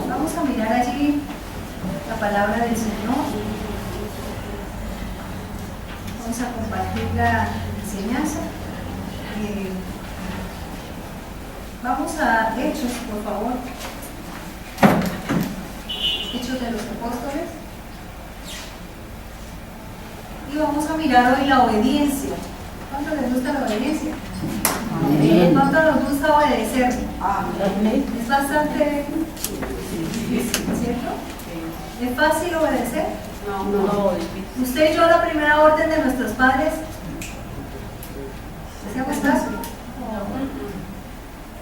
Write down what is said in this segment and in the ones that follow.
Vamos a mirar allí la palabra del Señor. Vamos a compartir la enseñanza. Vamos a Hechos, por favor. Hechos de los Apóstoles. Y vamos a mirar hoy la obediencia. ¿Cuánto les gusta la obediencia? Amén. ¿Cuánto nos gusta obedecer? Amén. Es bastante difícil, ¿cierto? ¿Es fácil obedecer? No. ¿Usted y yo la primera orden de nuestros padres? ¿Hacíamos caso?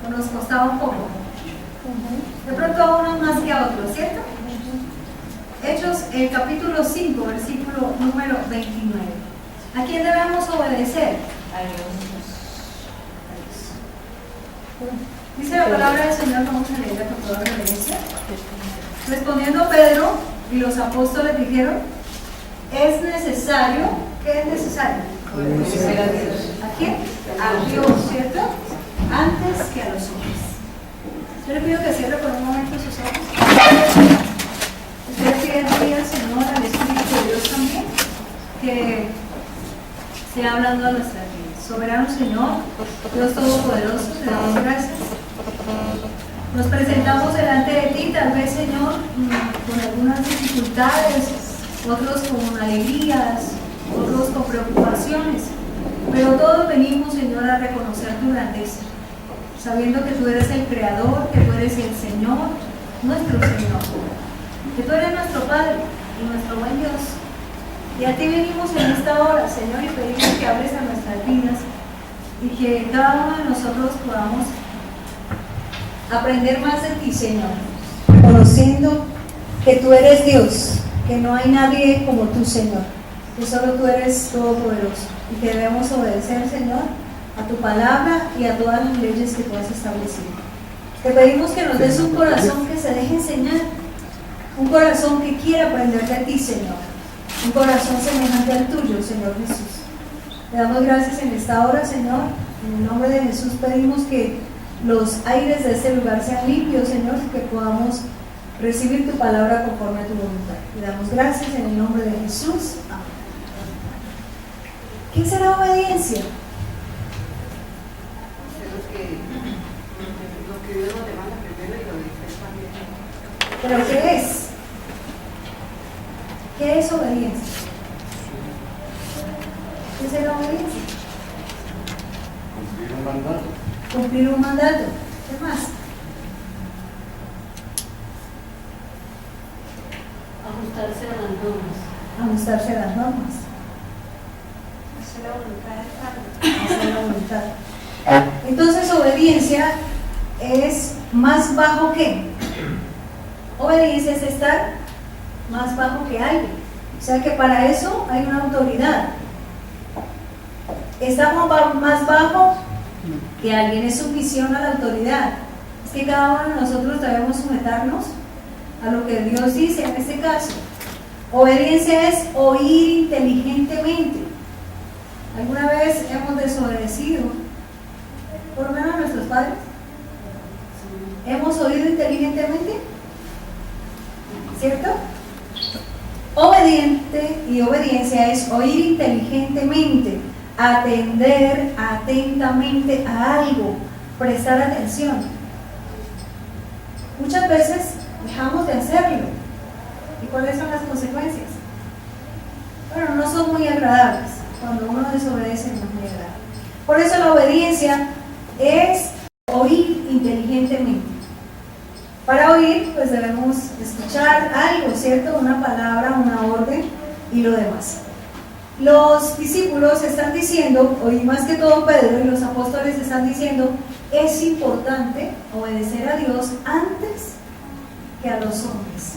¿O nos costaba un poco? De pronto a unos más que a otros, ¿cierto? Hechos, el capítulo 5, versículo número 29. ¿A quién debemos obedecer? A Dios. Dice la palabra del Señor, vamos a leerla con toda reverencia. Respondiendo Pedro y los apóstoles dijeron: es necesario, ¿qué es necesario? Obedecer a Dios. ¿A quién? A Dios, ¿cierto? Antes que a los hombres. Yo le pido que cierre por un momento sus ojos. Usted pide al Señor, al Espíritu de Dios también, que sea hablando a nuestra vida. Soberano Señor, Dios Todopoderoso, te damos gracias. Nos presentamos delante de ti, tal vez, Señor, con algunas dificultades, otros con alegrías, otros con preocupaciones, pero todos venimos, Señor, a reconocer tu grandeza, sabiendo que tú eres el Creador, que tú eres el Señor, nuestro Señor, que tú eres nuestro Padre y nuestro buen Dios. Y a ti venimos en esta hora, Señor, y pedimos que hables a nuestras vidas y que cada uno de nosotros podamos aprender más de ti, Señor, conociendo que tú eres Dios, que no hay nadie como tú, Señor, que solo tú eres todopoderoso y que debemos obedecer, Señor, a tu palabra y a todas las leyes que tú has establecido. Te pedimos que nos des un corazón que se deje enseñar, un corazón que quiera aprender de ti, Señor, un corazón semejante al tuyo, Señor Jesús. Te damos gracias en esta hora, Señor. En el nombre de Jesús pedimos que los aires de este lugar sean limpios, Señor, y que podamos recibir tu palabra conforme a tu voluntad. Te damos gracias en el nombre de Jesús. Amén. ¿Qué será obediencia? Lo que Dios nos demanda primero y lo dice también. ¿Pero qué es? ¿Qué es obediencia? ¿Qué será obediencia? Cumplir un mandato. Cumplir un mandato. ¿Qué más? Ajustarse a las normas. Ajustarse a las normas. Hacer la voluntad del Padre. Hacer la voluntad. Entonces, obediencia es más bajo que. Obediencia es estar más bajo que alguien. O sea que para eso hay una autoridad. Estamos más bajo que alguien, es sumisión a la autoridad. Es que cada uno de nosotros debemos sujetarnos a lo que Dios dice en este caso. Obediencia es oír inteligentemente. ¿Alguna vez hemos desobedecido, por lo menos a nuestros padres? ¿Hemos oído inteligentemente? ¿Cierto? Obediente y obediencia es oír inteligentemente, atender atentamente a algo, prestar atención. Muchas veces dejamos de hacerlo. ¿Y cuáles son las consecuencias? Bueno, no son muy agradables. Cuando uno desobedece no es muy agradable. Por eso la obediencia es oír inteligentemente. Para oír, pues debemos escuchar algo, ¿cierto? Una palabra, una orden y lo demás. Los discípulos están diciendo, hoy más que todo Pedro y los apóstoles están diciendo, es importante obedecer a Dios antes que a los hombres.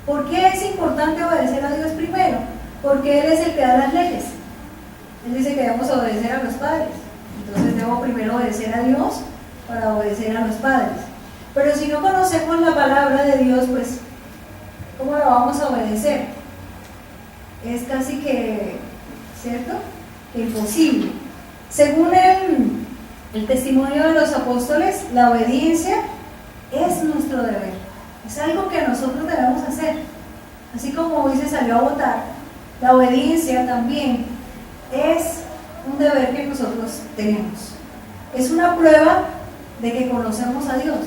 ¿Por qué es importante obedecer a Dios primero? Porque Él es el que da las leyes. Él dice que debemos obedecer a los padres. Entonces debo primero obedecer a Dios para obedecer a los padres. Pero si no conocemos la palabra de Dios, pues, ¿cómo la vamos a obedecer? Es casi que, ¿cierto? Imposible. Según el testimonio de los apóstoles, la obediencia es nuestro deber. Es algo que nosotros debemos hacer. Así como Moisés salió a votar, la obediencia también es un deber que nosotros tenemos. Es una prueba de que conocemos a Dios.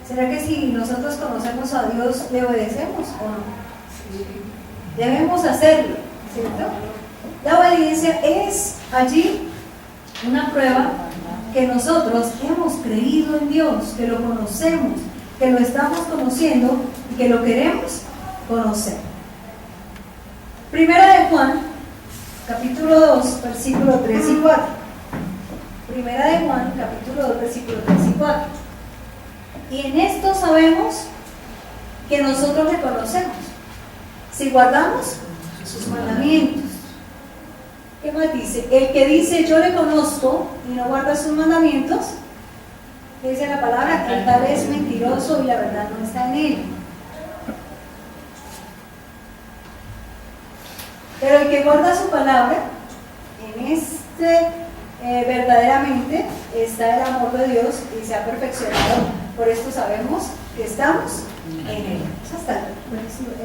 ¿Será que si nosotros conocemos a Dios, le obedecemos o no? Debemos hacerlo, ¿cierto? La obediencia es allí una prueba que nosotros hemos creído en Dios, que lo conocemos, que lo estamos conociendo y que lo queremos conocer. Primera de Juan, capítulo 2, versículos 3 y 4. Primera de Juan, capítulo 2, versículos 3 y 4. Y en esto sabemos que nosotros le conocemos, si guardamos sus mandamientos. ¿Qué más dice? El que dice yo le conozco y no guarda sus mandamientos, dice la palabra, el tal es mentiroso y la verdad no está en él. Pero el que guarda su palabra, en verdaderamente está el amor de Dios y se ha perfeccionado. Por esto sabemos que estamos en él. Eso está el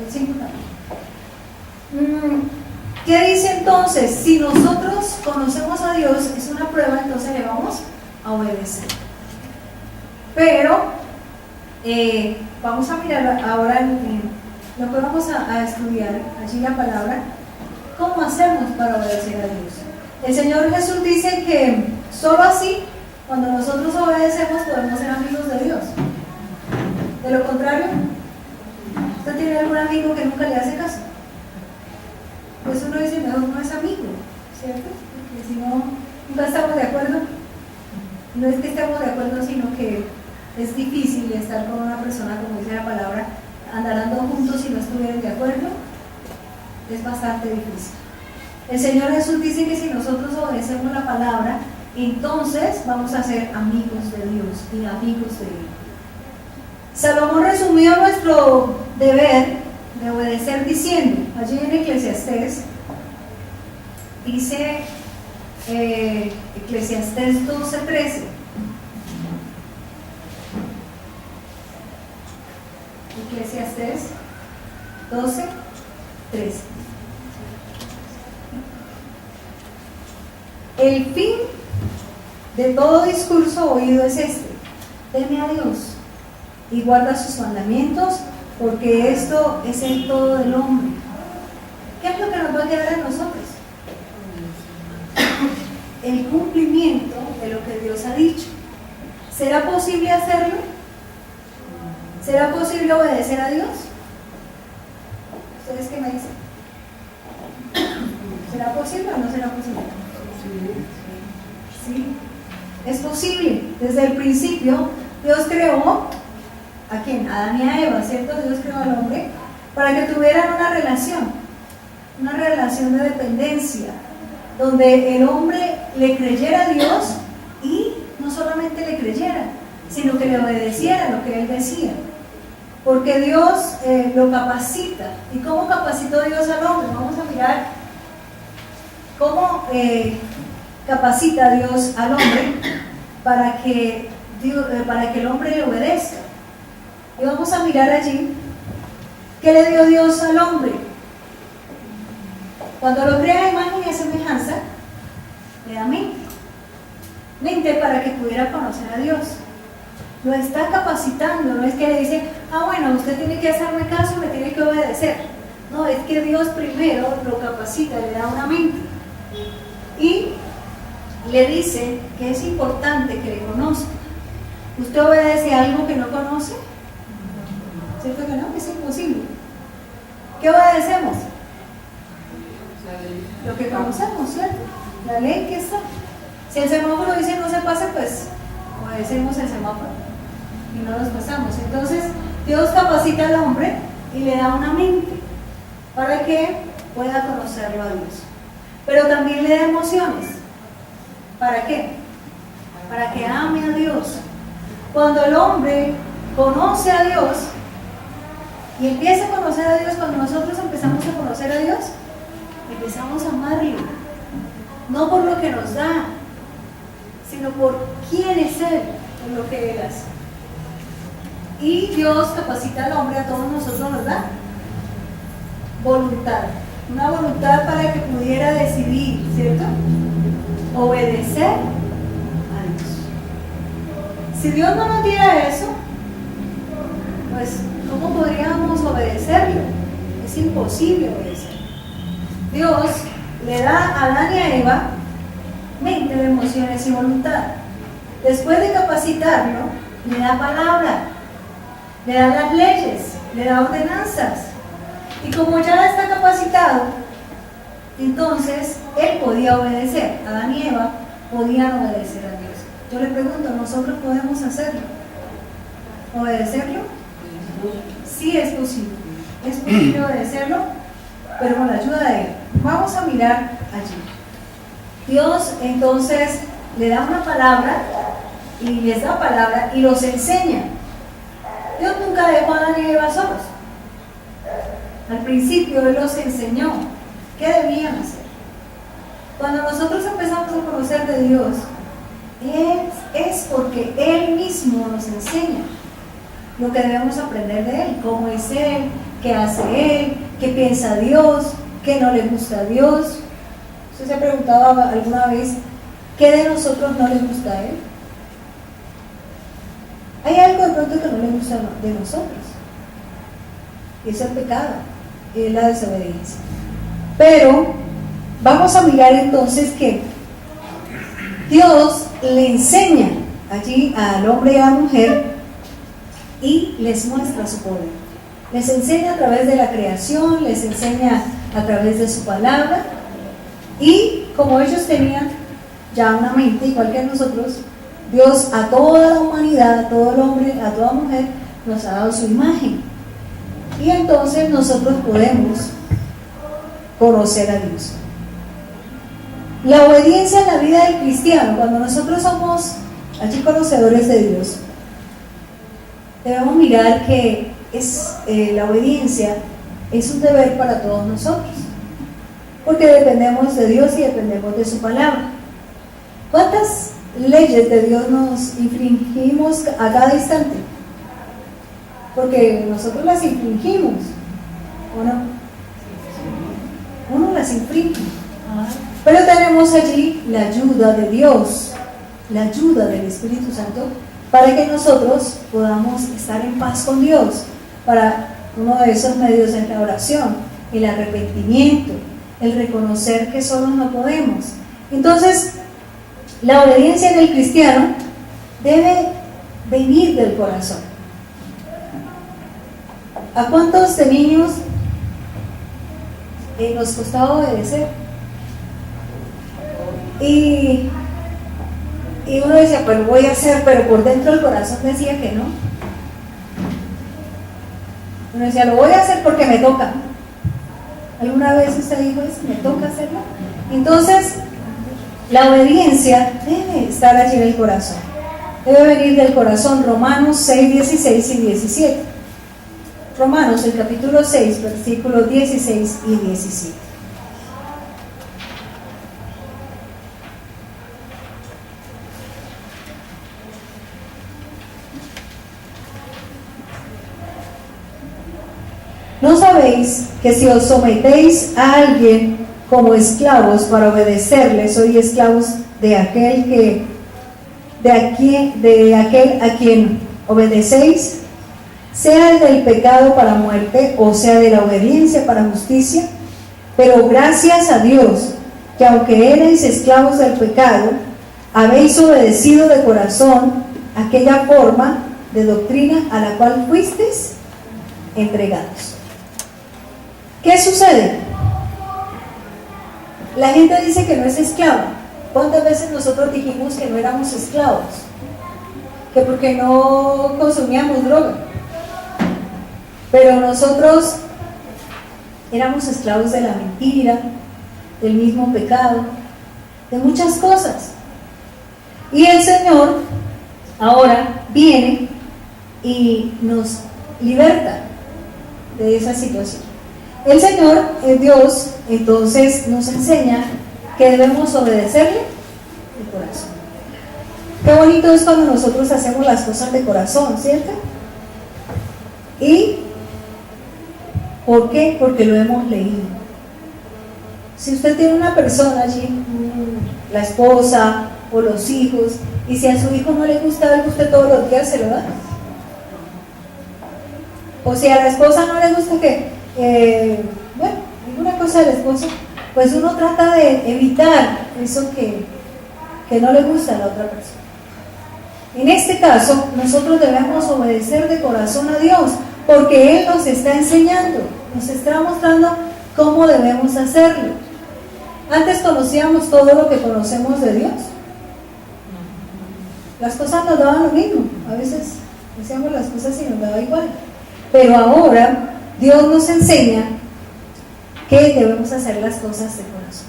5 también. ¿Qué dice entonces? Si nosotros conocemos a Dios, es una prueba, entonces le vamos a obedecer. Pero vamos a mirar ahora lo que vamos a estudiar, allí la palabra, ¿cómo hacemos para obedecer a Dios? El Señor Jesús dice que solo así, cuando nosotros obedecemos, podemos ser amigos de Dios. De lo contrario, ¿usted tiene algún amigo que nunca le hace caso? Pues uno dice, mejor no es amigo, ¿cierto? Porque si no, nunca estamos de acuerdo. No es que estemos de acuerdo, sino que es difícil estar con una persona, como dice la palabra, andarán juntos si no estuvieran de acuerdo. Es bastante difícil. El Señor Jesús dice que si nosotros obedecemos la palabra, entonces vamos a ser amigos de Dios y amigos de Él. Salomón resumió nuestro deber de obedecer diciendo, allí en Eclesiastés, dice Eclesiastés 12:13. Eclesiastés 12:13. El fin de todo discurso oído es este: teme a Dios y guarda sus mandamientos, porque esto es el todo del hombre. ¿Qué es lo que nos va a quedar a nosotros? El cumplimiento de lo que Dios ha dicho. ¿Será posible hacerlo? ¿Será posible obedecer a Dios? ¿Ustedes qué me dicen? ¿Será posible o no será posible? Sí, es posible. Desde el principio Dios creó ¿a quién? A Adán y a Eva, ¿cierto? Dios creó al hombre para que tuvieran una relación de dependencia, donde el hombre le creyera a Dios y no solamente le creyera, sino que le obedeciera lo que él decía, porque Dios lo capacita. ¿Y cómo capacitó Dios al hombre? Vamos a mirar cómo capacita Dios al hombre para que el hombre le obedezca. Y vamos a mirar allí qué le dio Dios al hombre. Cuando lo crea a imagen y a semejanza, le da mente para que pudiera conocer a Dios. Lo está capacitando, no es que le dice, bueno, usted tiene que hacerme caso, me tiene que obedecer. No, es que Dios primero lo capacita, le da una mente y le dice que es importante que le conozca. ¿Usted obedece a algo que no conoce? ¿Cierto que no? Es imposible. ¿Qué obedecemos? Lo que conocemos, ¿cierto? La ley que está. Si el semáforo dice no se pase, pues obedecemos el semáforo y no nos pasamos. Entonces Dios capacita al hombre y le da una mente para que pueda conocerlo a Dios, pero también le da emociones. ¿Para qué? Para que ame a Dios. Cuando el hombre conoce a Dios y empieza a conocer a Dios, cuando nosotros empezamos a conocer a Dios, empezamos a amarlo, no por lo que nos da, sino por quién es Él, por lo que Él hace. Y Dios capacita al hombre, a todos nosotros nos da voluntad. Una voluntad para que pudiera decidir, ¿cierto? Obedecer a Dios. Si Dios no nos diera eso, pues ¿cómo podríamos obedecerlo? Es imposible obedecer. Dios le da a Adán y a Eva mente, emociones y voluntad. Después de capacitarlo, le da palabra, le da las leyes, le da ordenanzas. Y como ya está capacitado, entonces él podía obedecer. Adán y Eva podían obedecer a Dios. Yo le pregunto, ¿nosotros podemos hacerlo? ¿Obedecerlo? Sí es posible. Es posible obedecerlo, pero con la ayuda de Él. Vamos a mirar allí. Dios entonces le da una palabra y les da palabra y los enseña. Dios nunca dejó a Adán y Eva solos. Al principio Él los enseñó qué debían hacer. Cuando nosotros empezamos a conocer de Dios, es porque Él mismo nos enseña lo que debemos aprender de Él, cómo es Él, qué hace Él, qué piensa Dios, qué no le gusta a Dios. ¿Usted se ha preguntado alguna vez qué de nosotros no le gusta a Él? Hay algo de pronto que no le gusta de nosotros, y es el pecado, y es la desobediencia. Pero vamos a mirar entonces que Dios le enseña allí al hombre y a la mujer y les muestra su poder. Les enseña a través de la creación, les enseña a través de su palabra, y como ellos tenían ya una mente igual que nosotros, Dios a toda la humanidad, a todo el hombre, a toda mujer, nos ha dado su imagen. Y entonces nosotros podemos conocer a Dios. La obediencia en la vida del cristiano, cuando nosotros somos allí conocedores de Dios, debemos mirar que la obediencia es un deber para todos nosotros, porque dependemos de Dios y dependemos de su palabra. ¿Cuántas leyes de Dios nos infringimos a cada instante? Porque nosotros las infringimos, ¿o no? Uno las infringe. Pero tenemos allí la ayuda de Dios, la ayuda del Espíritu Santo, para que nosotros podamos estar en paz con Dios. Para uno de esos medios es la oración, el arrepentimiento, el reconocer que solos no podemos. Entonces, la obediencia en el cristiano debe venir del corazón. ¿A cuántos de niños nos costaba obedecer? Y uno decía, pues lo voy a hacer, pero por dentro del corazón decía que no. Uno decía, lo voy a hacer porque me toca. ¿Alguna vez usted dijo eso? ¿Me toca hacerlo? Entonces, la obediencia debe estar allí en el corazón. Debe venir del corazón. Romanos 6, 16 y 17. Romanos, el capítulo 6, versículos 16 y 17. ¿No sabéis que si os sometéis a alguien como esclavos para obedecerle, sois esclavos de aquel a quien obedecéis, sea el del pecado para muerte o sea de la obediencia para justicia? Pero gracias a Dios que aunque erais esclavos del pecado, habéis obedecido de corazón aquella forma de doctrina a la cual fuisteis entregados. ¿Qué sucede? La gente dice que no es esclava. ¿Cuántas veces nosotros dijimos que no éramos esclavos? Que porque no consumíamos droga. Pero nosotros éramos esclavos de la mentira, del mismo pecado, de muchas cosas. Y el Señor ahora viene y nos liberta de esa situación. El Señor, Dios, entonces nos enseña que debemos obedecerle de corazón. Qué bonito es cuando nosotros hacemos las cosas de corazón, ¿cierto? ¿Y por qué? Porque lo hemos leído. Si usted tiene una persona allí, la esposa o los hijos, y si a su hijo no le gusta algo, usted todos los días se lo da. O si a la esposa no le gusta que, bueno, ninguna cosa del esposo, pues uno trata de evitar eso que no le gusta a la otra persona. En este caso, nosotros debemos obedecer de corazón a Dios, porque Él nos está enseñando, nos está mostrando cómo debemos hacerlo. Antes conocíamos todo lo que conocemos de Dios. Las cosas nos daban lo mismo, a veces hacíamos las cosas y nos daba igual. Pero ahora Dios nos enseña que debemos hacer las cosas de corazón,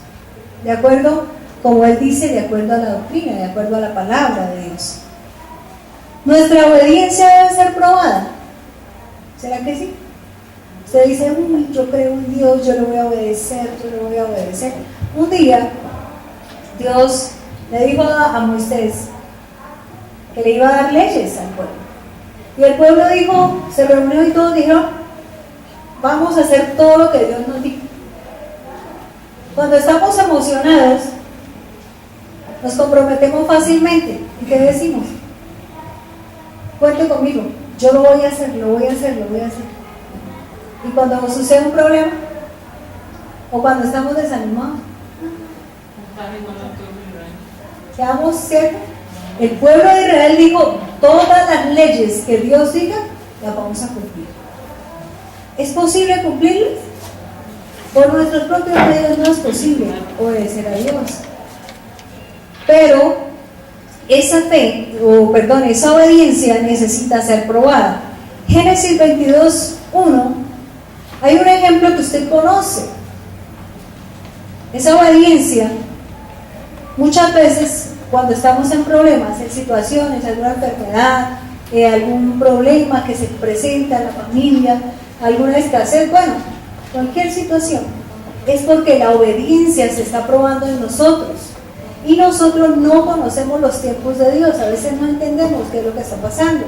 de acuerdo, como Él dice, de acuerdo a la doctrina, de acuerdo a la palabra de Dios. Nuestra obediencia debe ser probada. ¿Será que sí? Usted dice, yo creo en Dios, yo le voy a obedecer, yo le voy a obedecer. Un día, Dios le dijo a Moisés que le iba a dar leyes al pueblo. Y el pueblo dijo, se reunió y todos dijeron, vamos a hacer todo lo que Dios nos dijo. Cuando estamos emocionados, nos comprometemos fácilmente. ¿Y qué decimos? Cuente conmigo, yo lo voy a hacer, lo voy a hacer, lo voy a hacer. Y cuando nos sucede un problema, o cuando estamos desanimados, quedamos ciegos. El pueblo de Israel dijo, todas las leyes que Dios diga, las vamos a cumplir. ¿Es posible cumplirlas? Por nuestros propios medios no es posible obedecer a Dios. Pero esa esa obediencia necesita ser probada. Génesis 22:1, hay un ejemplo que usted conoce. Esa obediencia, muchas veces cuando estamos en problemas, en situaciones, alguna enfermedad, algún problema que se presenta en la familia, alguna escasez, bueno, cualquier situación, es porque la obediencia se está probando en nosotros. Y nosotros no conocemos los tiempos de Dios, a veces no entendemos qué es lo que está pasando.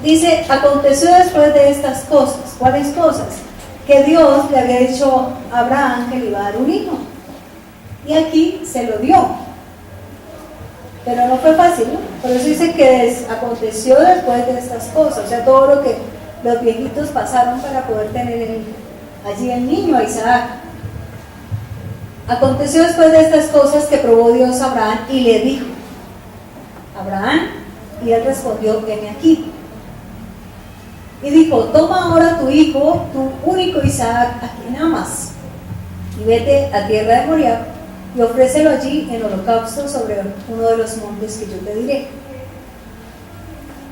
Dice, aconteció después de estas cosas. ¿Cuáles cosas? Que Dios le había dicho a Abraham que le iba a dar un hijo. Y aquí se lo dio. Pero no fue fácil, ¿no? Por eso dice que aconteció después de estas cosas. O sea, todo lo que los viejitos pasaron para poder tener allí el niño, a Isaac. Aconteció después de estas cosas que probó Dios a Abraham y le dijo, Abraham, y él respondió, heme aquí. Y dijo, toma ahora tu hijo, tu único Isaac, a quien amas, y vete a tierra de Moriah y ofrécelo allí en holocausto sobre uno de los montes que yo te diré.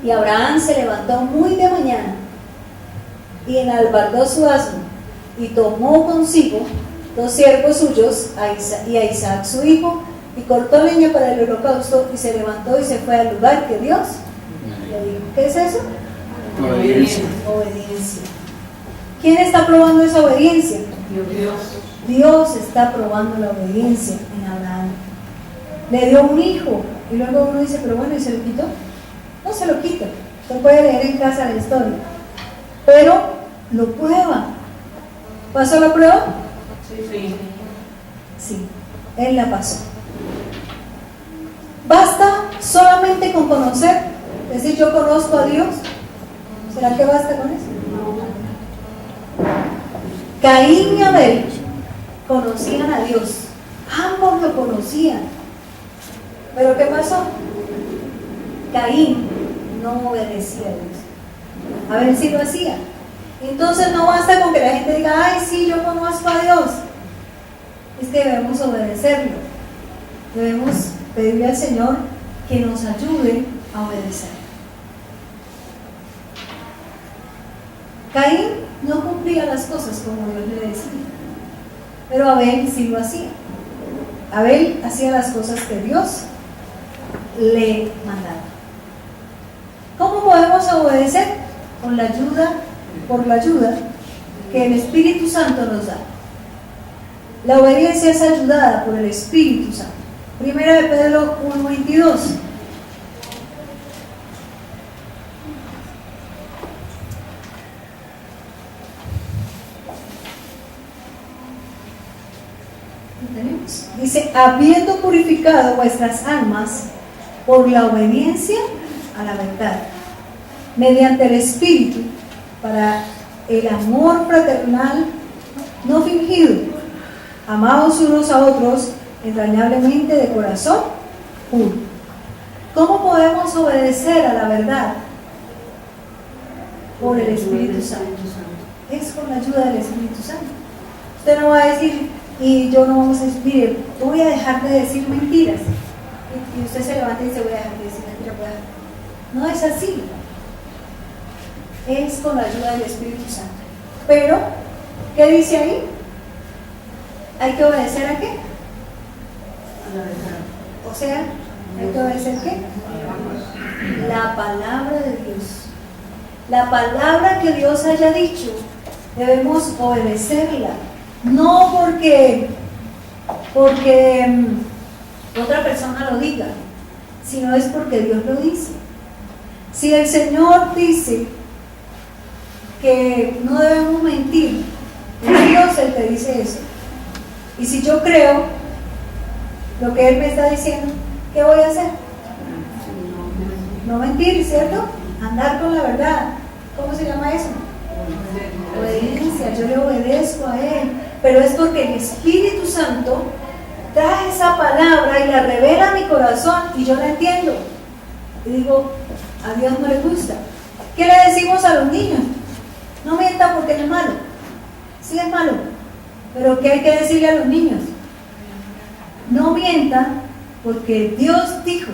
Y Abraham se levantó muy de mañana y enalbardó su asno y tomó consigo 2 siervos suyos y a Isaac su hijo, y cortó leña para el holocausto y se levantó y se fue al lugar que Dios le dijo. ¿Qué es eso? Obediencia. Obediencia. ¿Quién está probando esa obediencia? Dios. Dios está probando la obediencia en Abraham. Le dio un hijo y luego uno dice, pero bueno, ¿y se lo quitó? No se lo quita. Usted puede leer en casa la historia, pero lo prueba. ¿Pasó la prueba? Sí. Sí, él la pasó. ¿Basta solamente con conocer? Es decir, yo conozco a Dios. ¿Será que basta con eso? Caín y Abel conocían a Dios. Ambos lo conocían. ¿Pero qué pasó? Caín no obedecía a Dios. Abel sí lo hacía. Entonces no basta con que la gente diga, ay, sí, yo conozco a Dios. Es que debemos obedecerlo. Debemos pedirle al Señor que nos ayude a obedecer. Caín no cumplía las cosas como Dios le decía, pero Abel sí lo hacía. Abel hacía las cosas que Dios le mandaba. ¿Cómo podemos obedecer? Por la ayuda que el Espíritu Santo nos da. La obediencia es ayudada por el Espíritu Santo. Primera de Pedro 1:22. Dice, habiendo purificado vuestras almas por la obediencia a la verdad, mediante el Espíritu, para el amor fraternal no fingido, amados unos a otros entrañablemente de corazón puro. ¿Cómo podemos obedecer a la verdad? Por el Espíritu Santo. Es con la ayuda del Espíritu Santo. Usted no va a decir, y yo no vamos a decir, mire, yo voy a dejar de decir mentiras. Y usted se levanta y dice, voy a dejar de decir mentiras. No es así. Es con la ayuda del Espíritu Santo. Pero, ¿qué dice ahí? ¿Hay que obedecer a qué? O sea, ¿hay que obedecer qué? La palabra de Dios. La palabra que Dios haya dicho, debemos obedecerla. No porque otra persona lo diga, sino es porque Dios lo dice. Si el Señor dice que no debemos mentir, es Dios el que dice eso. Y si yo creo lo que Él me está diciendo, ¿qué voy a hacer? No mentir, ¿cierto? Andar con la verdad. ¿Cómo se llama eso? Obediencia. Yo le obedezco a Él, pero es porque el Espíritu Santo trae esa palabra y la revela a mi corazón y yo la entiendo. Y digo, a Dios no le gusta. ¿Qué le decimos a los niños? No mientan porque no es malo. Sí es malo, pero ¿qué hay que decirle a los niños? No mientan porque Dios dijo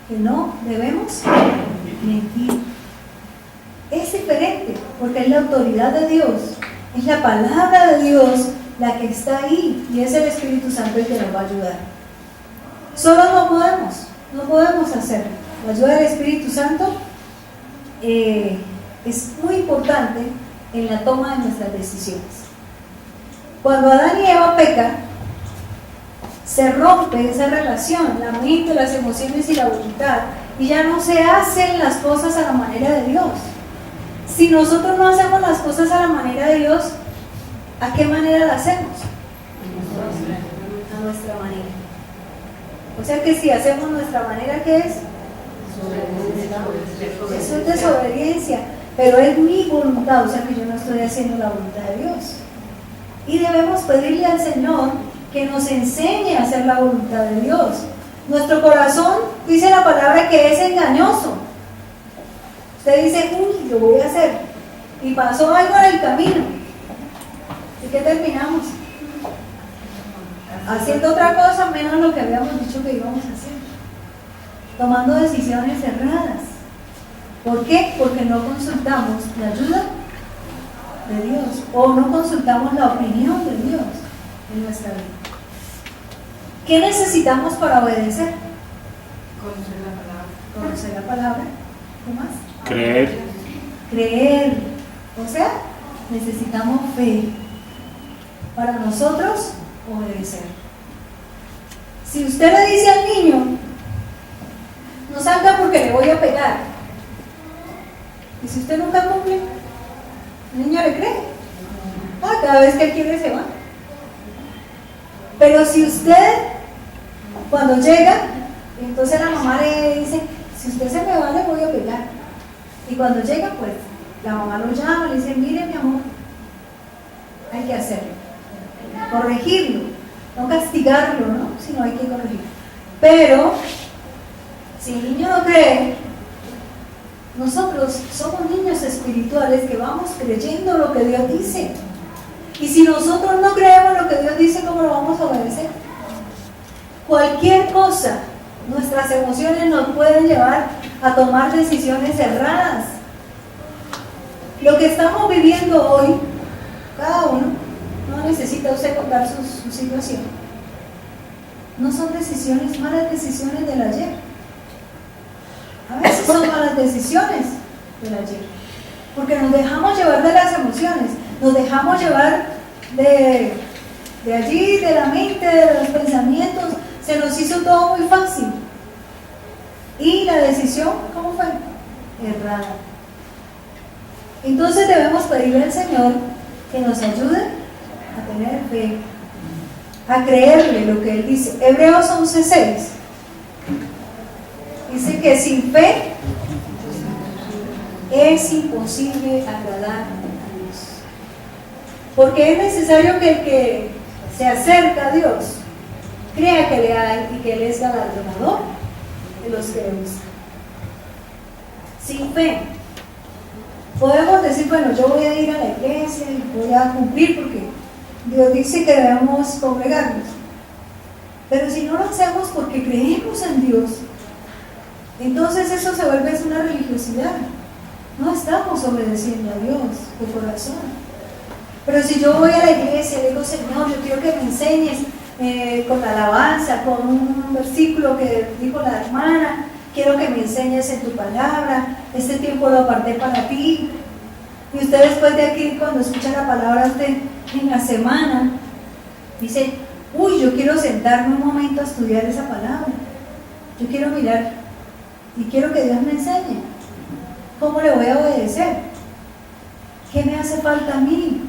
que no debemos mentir. Es diferente, porque es la autoridad de Dios, es la palabra de Dios la que está ahí, y es el Espíritu Santo el que nos va a ayudar. Solo no podemos hacerlo. La ayuda del Espíritu Santo es muy importante en la toma de nuestras decisiones. Cuando Adán y Eva pecan, se rompe esa relación, la mente, las emociones y la voluntad, y ya no se hacen las cosas a la manera de Dios. Si nosotros no hacemos las cosas a la manera de Dios, ¿a qué manera la hacemos? A nuestra manera. O sea que si hacemos nuestra manera, ¿qué es? Eso es desobediencia, pero es mi voluntad, o sea que yo no estoy haciendo la voluntad de Dios. Y debemos pedirle al Señor que nos enseñe a hacer la voluntad de Dios. Nuestro corazón, dice la palabra, que es engañoso. Usted dice, uy, lo voy a hacer, y pasó algo en el camino. ¿Y qué terminamos? Haciendo otra cosa menos lo que habíamos dicho que íbamos a hacer. Tomando decisiones erradas. ¿Por qué? Porque no consultamos la ayuda de Dios, o no consultamos la opinión de Dios en nuestra vida. ¿Qué necesitamos para obedecer? Conocer la palabra. Conocer la palabra. ¿Qué más? Creer. O sea, necesitamos fe para nosotros obedecer. Si usted le dice al niño, no salga porque le voy a pegar, y si usted nunca cumple, el niño le cree. Cada vez que él quiere se va. Pero si usted, cuando llega, entonces la mamá le dice, si usted se me va le voy a pegar. Y cuando llega, pues, la mamá lo llama, le dice, mire mi amor, hay que hacerlo. Corregirlo, no castigarlo, ¿no? Sino hay que corregirlo. Pero, si el niño no cree, nosotros somos niños espirituales que vamos creyendo lo que Dios dice. Y si nosotros no creemos lo que Dios dice, ¿cómo lo vamos a obedecer? Cualquier cosa, nuestras emociones nos pueden llevar a tomar decisiones erradas. Lo que estamos viviendo hoy, cada uno, no necesita usted contar su situación. No son decisiones, malas decisiones del ayer. A veces son malas decisiones del ayer, porque nos dejamos llevar de las emociones, nos dejamos llevar de allí, de la mente, de los pensamientos. Se nos hizo todo muy fácil. Y la decisión, ¿cómo fue? Errada. Entonces debemos pedirle al Señor que nos ayude a tener fe, a creerle lo que Él dice. Hebreos 11:6 dice que sin fe es imposible agradar a Dios, porque es necesario que el que se acerca a Dios crea que le hay y que Él es galardonador de los que le buscan. Sin fe podemos decir, bueno, yo voy a ir a la iglesia y voy a cumplir porque Dios dice que debemos congregarnos, pero si no lo hacemos porque creemos en Dios, entonces eso se vuelve una religiosidad. No estamos obedeciendo a Dios de corazón. Pero si yo voy a la iglesia y le digo, Señor, yo quiero que me enseñes con la alabanza, con un versículo que dijo la hermana, quiero que me enseñes en tu palabra, este tiempo lo aparté para ti. Y usted después de aquí, cuando escucha la palabra usted en la semana, dice, uy, yo quiero sentarme un momento a estudiar esa palabra. Yo quiero mirar y quiero que Dios me enseñe. ¿Cómo le voy a obedecer? ¿Qué me hace falta a mí?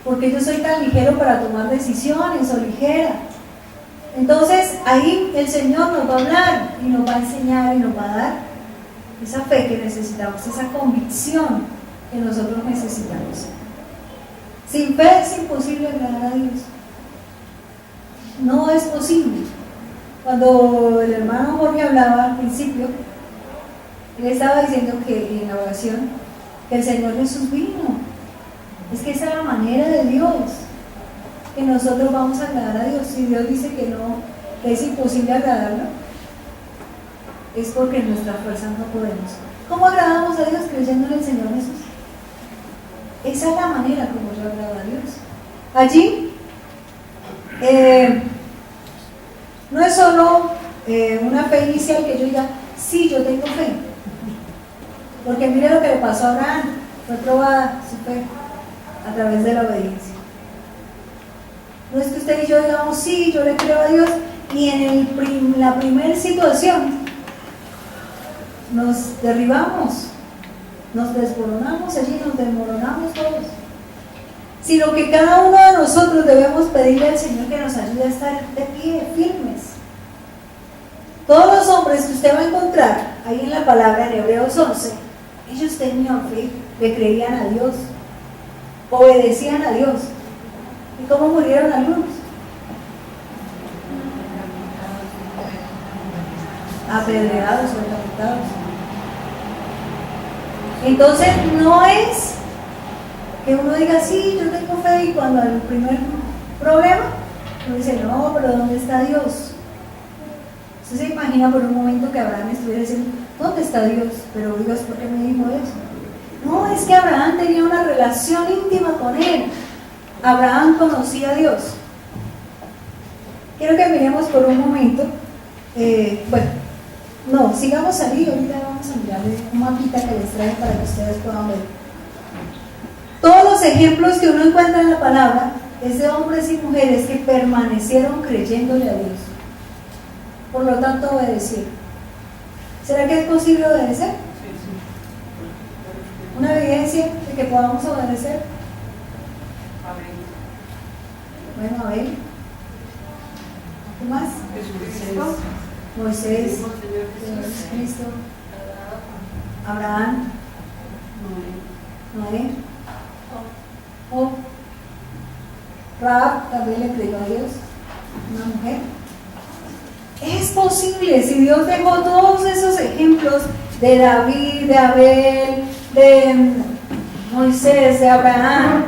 Porque yo soy tan ligero para tomar decisiones o ligera. Entonces ahí el Señor nos va a hablar y nos va a enseñar y nos va a dar esa fe que necesitamos, esa convicción que nosotros necesitamos. Sin fe es imposible agradar a Dios. No es posible. Cuando el hermano Jorge hablaba al principio, él estaba diciendo que en la oración que el Señor Jesús vino. Es que esa es la manera de Dios, que nosotros vamos a agradar a Dios. Si Dios dice que no, que es imposible agradarlo, es porque en nuestras fuerzas no podemos. ¿Cómo agradamos a Dios? Creyéndole al Señor Jesús. Esa es la manera como yo agrado a Dios. Allí no es solo una fe inicial que yo diga, sí, yo tengo fe. Porque mire lo que le pasó a Abraham, fue probada su fe a través de la obediencia. No es que usted y yo digamos, sí, yo le creo a Dios, y en la primera situación nos derribamos, nos desmoronamos allí, nos desmoronamos todos. Sino que cada uno de nosotros debemos pedirle al Señor que nos ayude a estar de pie, firmes. Todos los hombres que usted va a encontrar ahí en la palabra en Hebreos 11, ellos tenían fe, le creían a Dios, obedecían a Dios. ¿Y cómo murieron algunos? Apedreados o decapitados. Entonces no es que uno diga, sí, yo tengo fe, y cuando hay el primer problema, uno dice, no, pero ¿dónde está Dios? Usted se imagina por un momento que Abraham estuviera diciendo, ¿dónde está Dios? Pero Dios, ¿por qué me dijo eso? No, es que Abraham tenía una relación íntima con él. Abraham conocía a Dios. Quiero que miremos por un momento, sigamos ahí, ahorita vamos a mirar un mapita que les trae para que ustedes puedan ver. Todos los ejemplos que uno encuentra en la palabra es de hombres y mujeres que permanecieron creyéndole a Dios. Por lo tanto, obedecieron. ¿Será que es posible obedecer? Una evidencia de que podamos obedecer. Bueno, Abel. ¿Qué más? Jesucristo. Moisés, Cristo, Abraham, Noé, Job, Rahab también le creyó a Dios, una mujer. Es posible, si Dios dejó todos esos ejemplos de David, de Abel, de Moisés, de Abraham,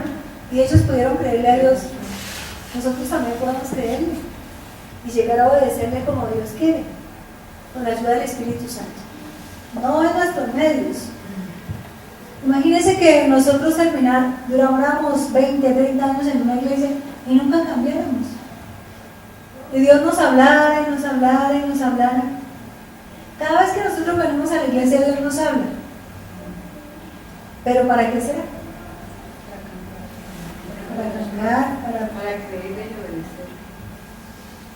y ellos pudieron creerle a Dios, nosotros también podemos creerle y llegar a obedecerle como Dios quiere, con la ayuda del Espíritu Santo, no en nuestros medios. Imagínense que nosotros duráramos 20, 30 años en una iglesia y nunca cambiáramos. Y Dios nos hablara y nos hablara y nos hablara. Cada vez que nosotros venimos a la iglesia, Dios nos habla. ¿Pero para qué será? Para cambiar, Para creerle y obedecer.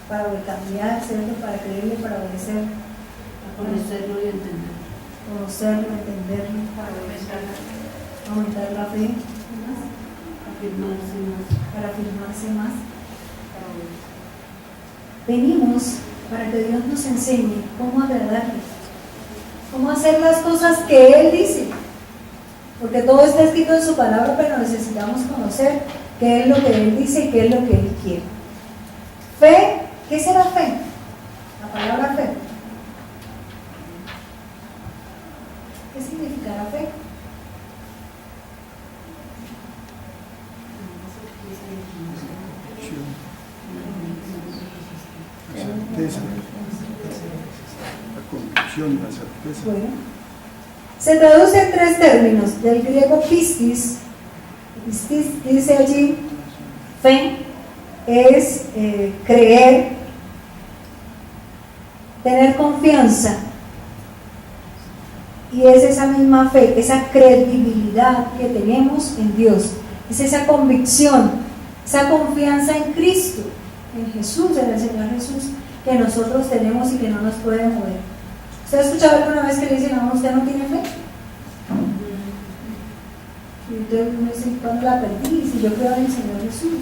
para cambiar, ¿cierto? Para creerle, para obedecer, Conocerlo y entender. conocerlo, entenderlo, Para obedecer. aumentar la fe, Afirmarse más. para afirmarse más. Para obedecer. venimos para que Dios nos enseñe cómo agradarle, cómo hacer las cosas que Él dice, porque todo está escrito en su palabra, pero necesitamos conocer qué es lo que Él dice y qué es lo que Él quiere. Fe, ¿qué será fe? La palabra fe. ¿Qué significará fe? La certeza, la convicción, la certeza. Bueno, se traduce en tres términos, del griego pistis. Pistis dice allí, fe es creer, tener confianza, y es esa misma fe, esa credibilidad que tenemos en Dios, es esa convicción, esa confianza en Cristo, en Jesús, en el Señor Jesús, que nosotros tenemos y que no nos puede mover. ¿Usted ha escuchado alguna vez que le dicen, no, usted no tiene fe? Y entonces uno dice, ¿cuándo la perdí? Si yo creo en el Señor Jesús.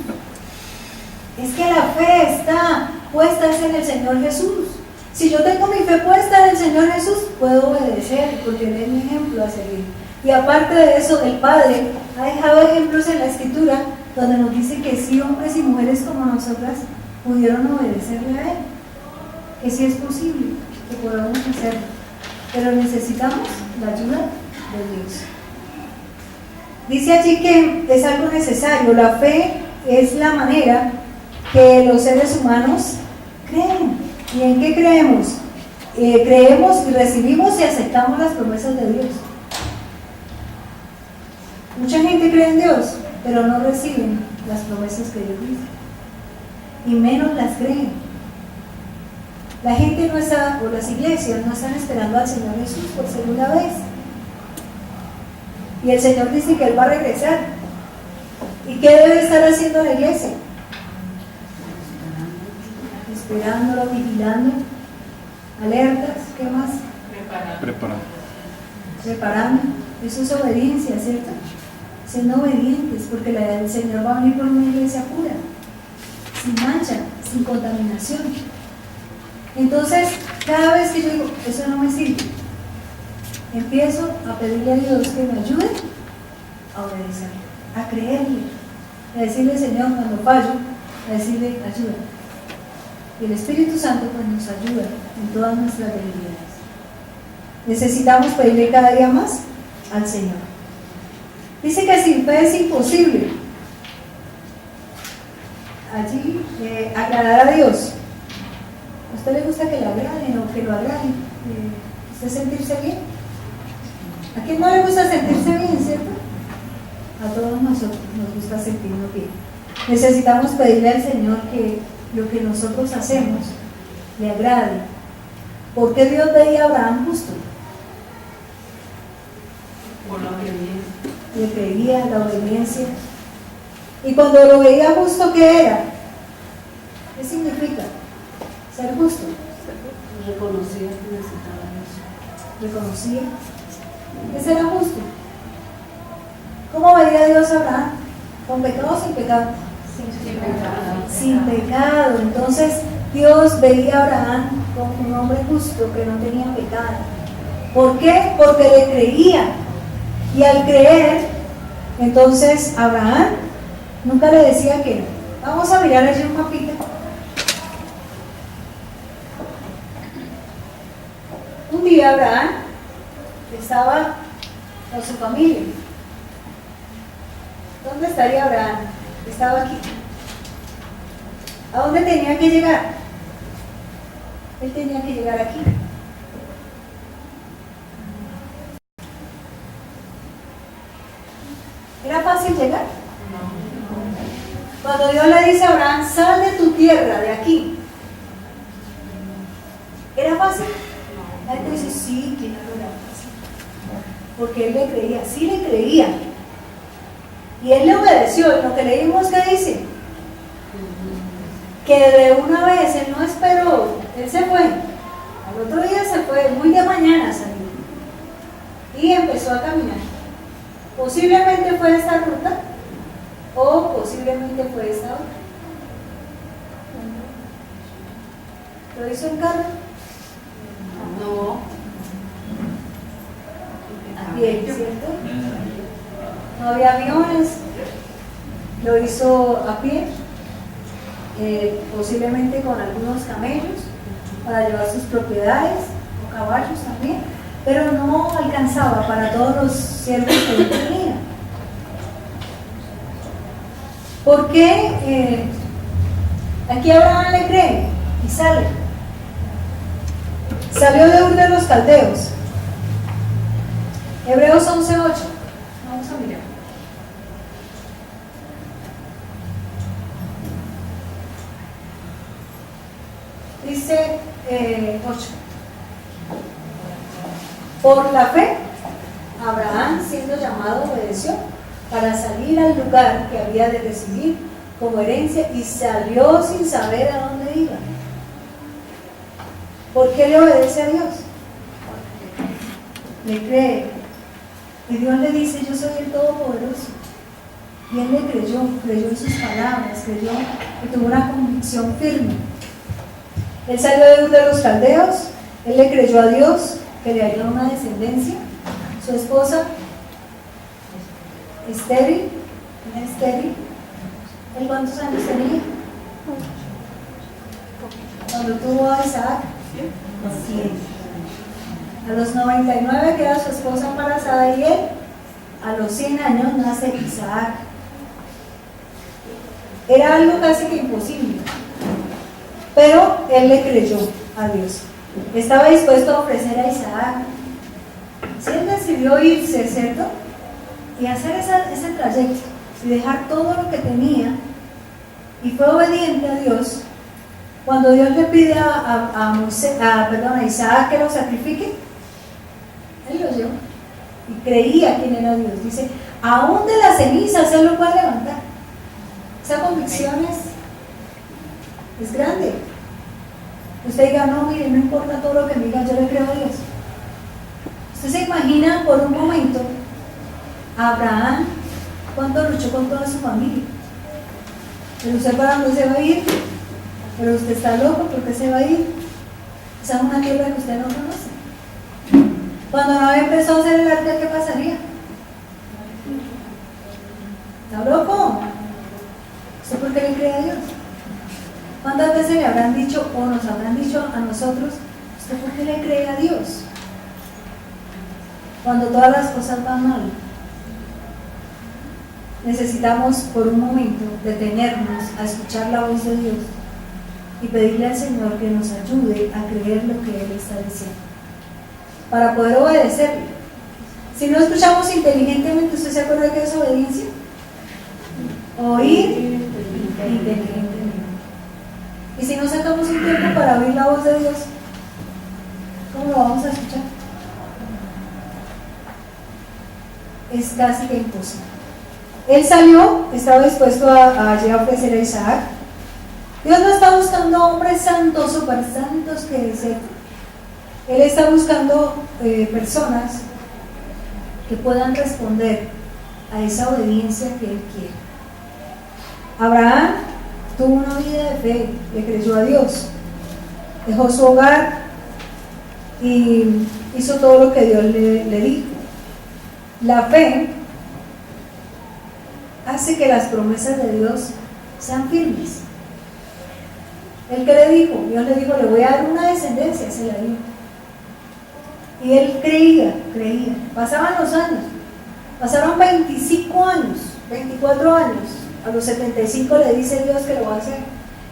Es que la fe está puesta en el Señor Jesús. Si yo tengo mi fe puesta en el Señor Jesús, puedo obedecer, porque Él es mi ejemplo a seguir. Y aparte de eso, el Padre ha dejado ejemplos en la Escritura donde nos dice que sí, hombres y mujeres como nosotras pudieron obedecerle a Él, que sí es posible, que podamos hacerlo, pero necesitamos la ayuda de Dios. Dice allí que es algo necesario. La fe es la manera que los seres humanos creen. ¿Y en qué creemos? Creemos y recibimos y aceptamos las promesas de Dios. Mucha gente cree en Dios, pero no reciben las promesas que Dios dice, y menos las creen. La gente no está, o las iglesias no están esperando al Señor Jesús por segunda vez, y el Señor dice que Él va a regresar. ¿Y qué debe estar haciendo la iglesia? Esperándolo, vigilando, alertas, ¿qué más? Preparando. Eso es obediencia, ¿cierto? Siendo obedientes, porque el Señor va a venir por una iglesia pura, sin mancha, sin contaminación. Entonces, cada vez que yo digo, eso no me sirve, empiezo a pedirle a Dios que me ayude a obedecer, a creerle, a decirle, Señor, cuando fallo, a decirle, ayúdame. Y el Espíritu Santo pues nos ayuda en todas nuestras debilidades. Necesitamos pedirle cada día más al Señor. Dice que sin fe es imposible allí agradar a Dios. ¿A usted le gusta que le agraden o que lo agraden? ¿Usted sentirse bien? ¿A quién no le gusta sentirse bien, cierto? A todos nosotros nos gusta sentirnos bien. Necesitamos pedirle al Señor que lo que nosotros hacemos le agrade. ¿Por qué Dios veía a Abraham justo? Por la obediencia. Le creía la obediencia. Y cuando lo veía justo, ¿qué era? ¿Qué significa? Ser justo. Reconocía que necesitaba eso. Reconocía que será justo. ¿Cómo veía Dios a Abraham? ¿Con pecado o sin pecado? Sin pecado. Entonces Dios veía a Abraham como un hombre justo que no tenía pecado. ¿Por qué? Porque le creía. Y al creer, entonces Abraham nunca le decía que no. Vamos a mirar allí un mapita. Un día Abraham estaba con su familia. ¿Dónde estaría Abraham? Estaba aquí. ¿A dónde tenía que llegar? Él tenía que llegar aquí. ¿Era fácil llegar? Cuando Dios le dice a Abraham, sal de tu tierra, de aquí, ¿era fácil? La gente dice, sí, que no era fácil. Porque él le creía, sí le creía. Y él le obedeció. Y lo que leímos, ¿qué dice? Que de una vez él no esperó, él se fue. Al otro día se fue, muy de mañana salió. Y empezó a caminar. Posiblemente fue esta ruta o posiblemente fue esta otra. ¿Lo hizo en carro? No. A pie, ¿cierto? No había aviones. Lo hizo a pie, posiblemente con algunos camellos para llevar sus propiedades, o caballos también, pero no alcanzaba para todos los siervos que él tenía. ¿Por qué aquí Abraham le cree y sale? Salió de Ur de los Caldeos. Hebreos 11:8. Vamos a mirar. Dice 8. Por la fe, Abraham, siendo llamado, obedeció para salir al lugar que había de recibir como herencia y salió sin saber a dónde iba. ¿Por qué le obedece a Dios? Le cree. Y Dios le dice: yo soy el Todopoderoso. Y él le creyó en sus palabras, creyó y tuvo una convicción firme. Él salió de Ur de los Caldeos, él le creyó a Dios que le haría una descendencia. Su esposa, estéril, ¿él cuántos años tenía? Cuando tuvo a Isaac, 100. A los 99 queda su esposa embarazada y él, a los 100 años, nace Isaac. Era algo casi que imposible, pero él le creyó a Dios. Estaba dispuesto a ofrecer a Isaac. Si él decidió irse, ¿cierto? Y hacer ese trayecto y dejar todo lo que tenía, y fue obediente a Dios. Cuando Dios le pide a Isaac que lo sacrifique, él lo llevó y creía quién era Dios. Dice: aún de las cenizas él lo puede levantar. Esa convicción es grande. Usted diga: no, mire, no importa todo lo que me digan, yo le creo a Dios. Usted se imagina por un momento a Abraham cuánto luchó con toda su familia. Pero usted, ¿para dónde se va a ir? Pero usted está loco, ¿por qué se va a ir? Esa es una tierra que usted no conoce. Cuando Noé empezó a hacer el arca, ¿qué pasaría? ¿Está loco? ¿Usted por qué le cree a Dios? ¿Cuántas veces le habrán dicho o nos habrán dicho a nosotros: ¿usted por qué le cree a Dios? Cuando todas las cosas van mal. Necesitamos por un momento detenernos a escuchar la voz de Dios y pedirle al Señor que nos ayude a creer lo que Él está diciendo, para poder obedecerle. Si no escuchamos inteligentemente, ¿usted se acuerda que es obediencia? Oír inteligentemente. Y si no sacamos un tiempo para oír la voz de Dios, ¿cómo lo vamos a escuchar? Es casi que imposible. Él salió, estaba dispuesto a ofrecer a Isaac. Dios no está buscando hombres santos, super santos que deseen. Él está buscando personas que puedan responder a esa obediencia que Él quiere. Abraham tuvo una vida de fe, le creyó a Dios, dejó su hogar y hizo todo lo que Dios le dijo. La fe hace que las promesas de Dios sean firmes. ¿Él qué le dijo? Dios le dijo: le voy a dar una descendencia, se la dio. Y él creía. Pasaban los años, pasaron 25 años, 24 años. A los 75 le dice Dios que lo va a hacer.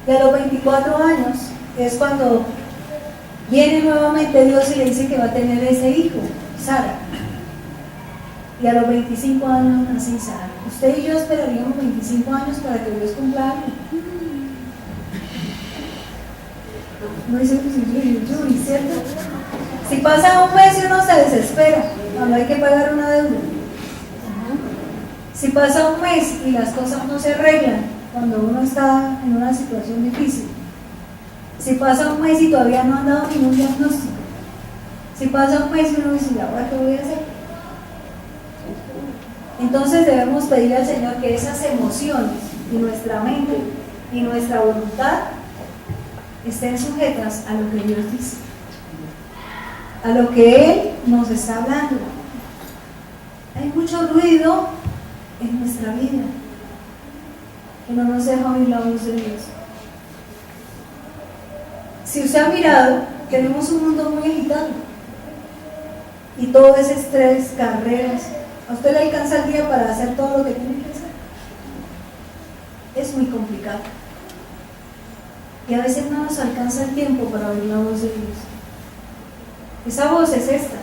Y a los 24 años es cuando viene nuevamente Dios y le dice que va a tener ese hijo, Sara. Y a los 25 años nace Isaac. Usted y yo esperaríamos 25 años para que Dios cumpla algo. No dice que sí, ¿cierto? Si pasa un mes y uno se desespera cuando hay que pagar una deuda. Si pasa un mes y las cosas no se arreglan cuando uno está en una situación difícil. Si pasa un mes y todavía no han dado ningún diagnóstico. Si pasa un mes y uno dice: ¿ahora qué voy a hacer? Entonces debemos pedirle al Señor que esas emociones y nuestra mente y nuestra voluntad estén sujetas a lo que Dios dice, a lo que Él nos está hablando. Hay mucho ruido en nuestra vida que no nos deja oír la voz de Dios. Si usted ha mirado, tenemos un mundo muy agitado y todo es estrés, carreras. ¿A usted le alcanza el día para hacer todo lo que tiene que hacer? Es muy complicado y a veces no nos alcanza el tiempo para oír la voz de Dios. Esa voz es esta.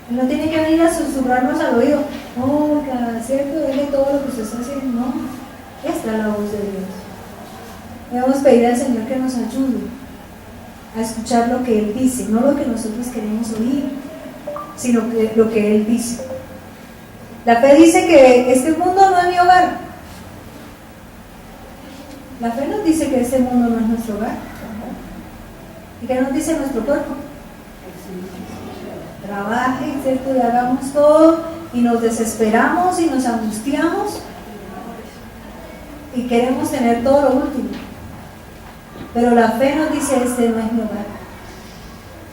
Él no tiene que venir a susurrarnos al oído, oiga, ¿cierto? Deje todo lo que usted está haciendo. No, esta es la voz de Dios. Debemos pedir al Señor que nos ayude a escuchar lo que Él dice, no lo que nosotros queremos oír, sino lo que Él dice. La fe dice que este mundo no es mi hogar. La fe nos dice que este mundo no es nuestro hogar. ¿Y qué nos dice nuestro cuerpo? Trabaje, ¿cierto? Y hagamos todo y nos desesperamos y nos angustiamos y queremos tener todo lo último. Pero la fe nos dice, este no es mi hogar.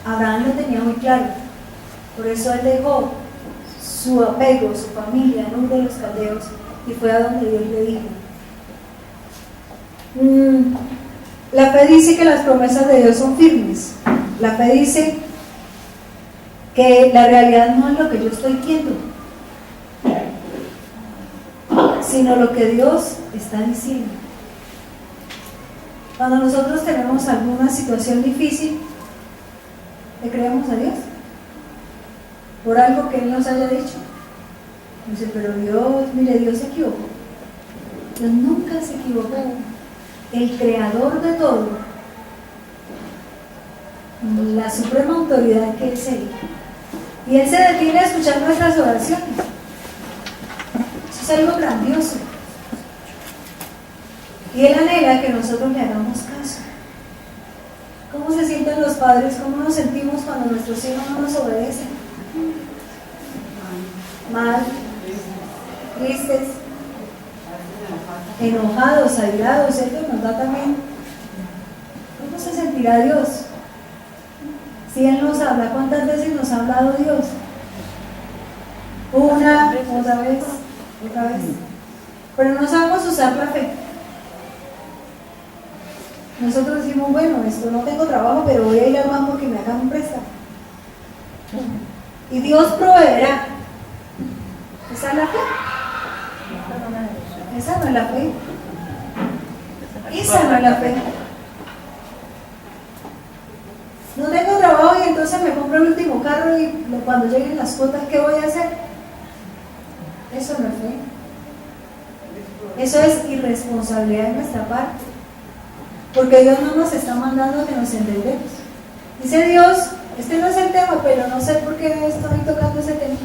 Abraham lo tenía muy claro. Por eso él dejó su apego, su familia en Ur de los Caldeos y fue a donde Dios le dijo. La fe dice que las promesas de Dios son firmes. La fe dice que la realidad no es lo que yo estoy viendo, sino lo que Dios está diciendo. Cuando nosotros tenemos alguna situación difícil, ¿le creemos a Dios? Por algo que Él nos haya dicho. Dice, pero Dios, mire, Dios se equivocó. Dios nunca se equivocó. El creador de todo, la suprema autoridad que es Él. Y Él se detiene a escuchar nuestras oraciones. Eso es algo grandioso. Y Él anhela que nosotros le hagamos caso. ¿Cómo se sienten los padres? ¿Cómo nos sentimos cuando nuestros hijos no nos obedecen? Mal, tristes, enojados, airados. Esto nos da también. ¿Cómo se sentirá Dios? Si Él nos habla, ¿cuántas veces nos ha hablado Dios? Una, otra vez. Pero no sabemos usar la fe. Nosotros decimos, bueno, esto no tengo trabajo, pero voy a ir al banco que me haga un préstamo. Y Dios proveerá. ¿Esa es la fe? Esa no es la fe. Esa no es la fe. No tengo trabajo y entonces me compro el último carro y cuando lleguen las cuotas, ¿qué voy a hacer? Eso no es fe. Eso es irresponsabilidad de nuestra parte. Porque Dios no nos está mandando a que nos endeudemos. Dice Dios, este no es el tema, pero no sé por qué estoy tocando ese tema.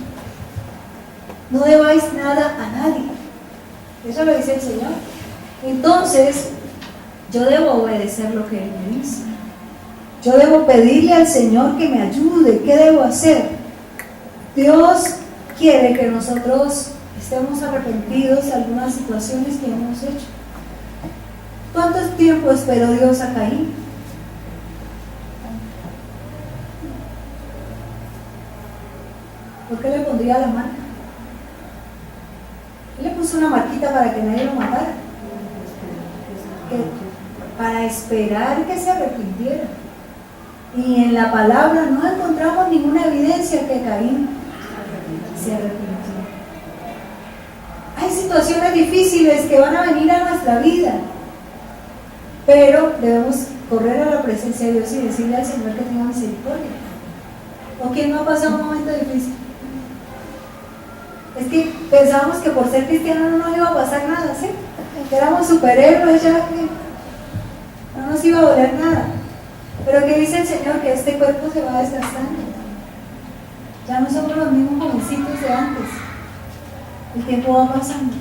No debáis nada a nadie. Eso lo dice el Señor. Entonces, yo debo obedecer lo que Él me dice. Yo debo pedirle al Señor que me ayude. ¿Qué debo hacer? Dios quiere que nosotros estemos arrepentidos de algunas situaciones que hemos hecho. ¿Cuánto tiempo esperó Dios a Caín? ¿Por qué le pondría la marca? Él le puso una marquita para que nadie lo matara. Para esperar que se arrepintiera. Y en la palabra no encontramos ninguna evidencia que Caín se arrepintió. Hay situaciones difíciles que van a venir a nuestra vida, pero debemos correr a la presencia de Dios y decirle al Señor que tenga misericordia. ¿O quién no ha pasado un momento difícil? Es que pensábamos que por ser cristianos no nos iba a pasar nada, ¿sí? Que éramos superhéroes ya, que no nos iba a doler nada. Pero que dice el Señor que este cuerpo se va desgastando. Ya no somos los mismos jovencitos de antes. El tiempo va pasando.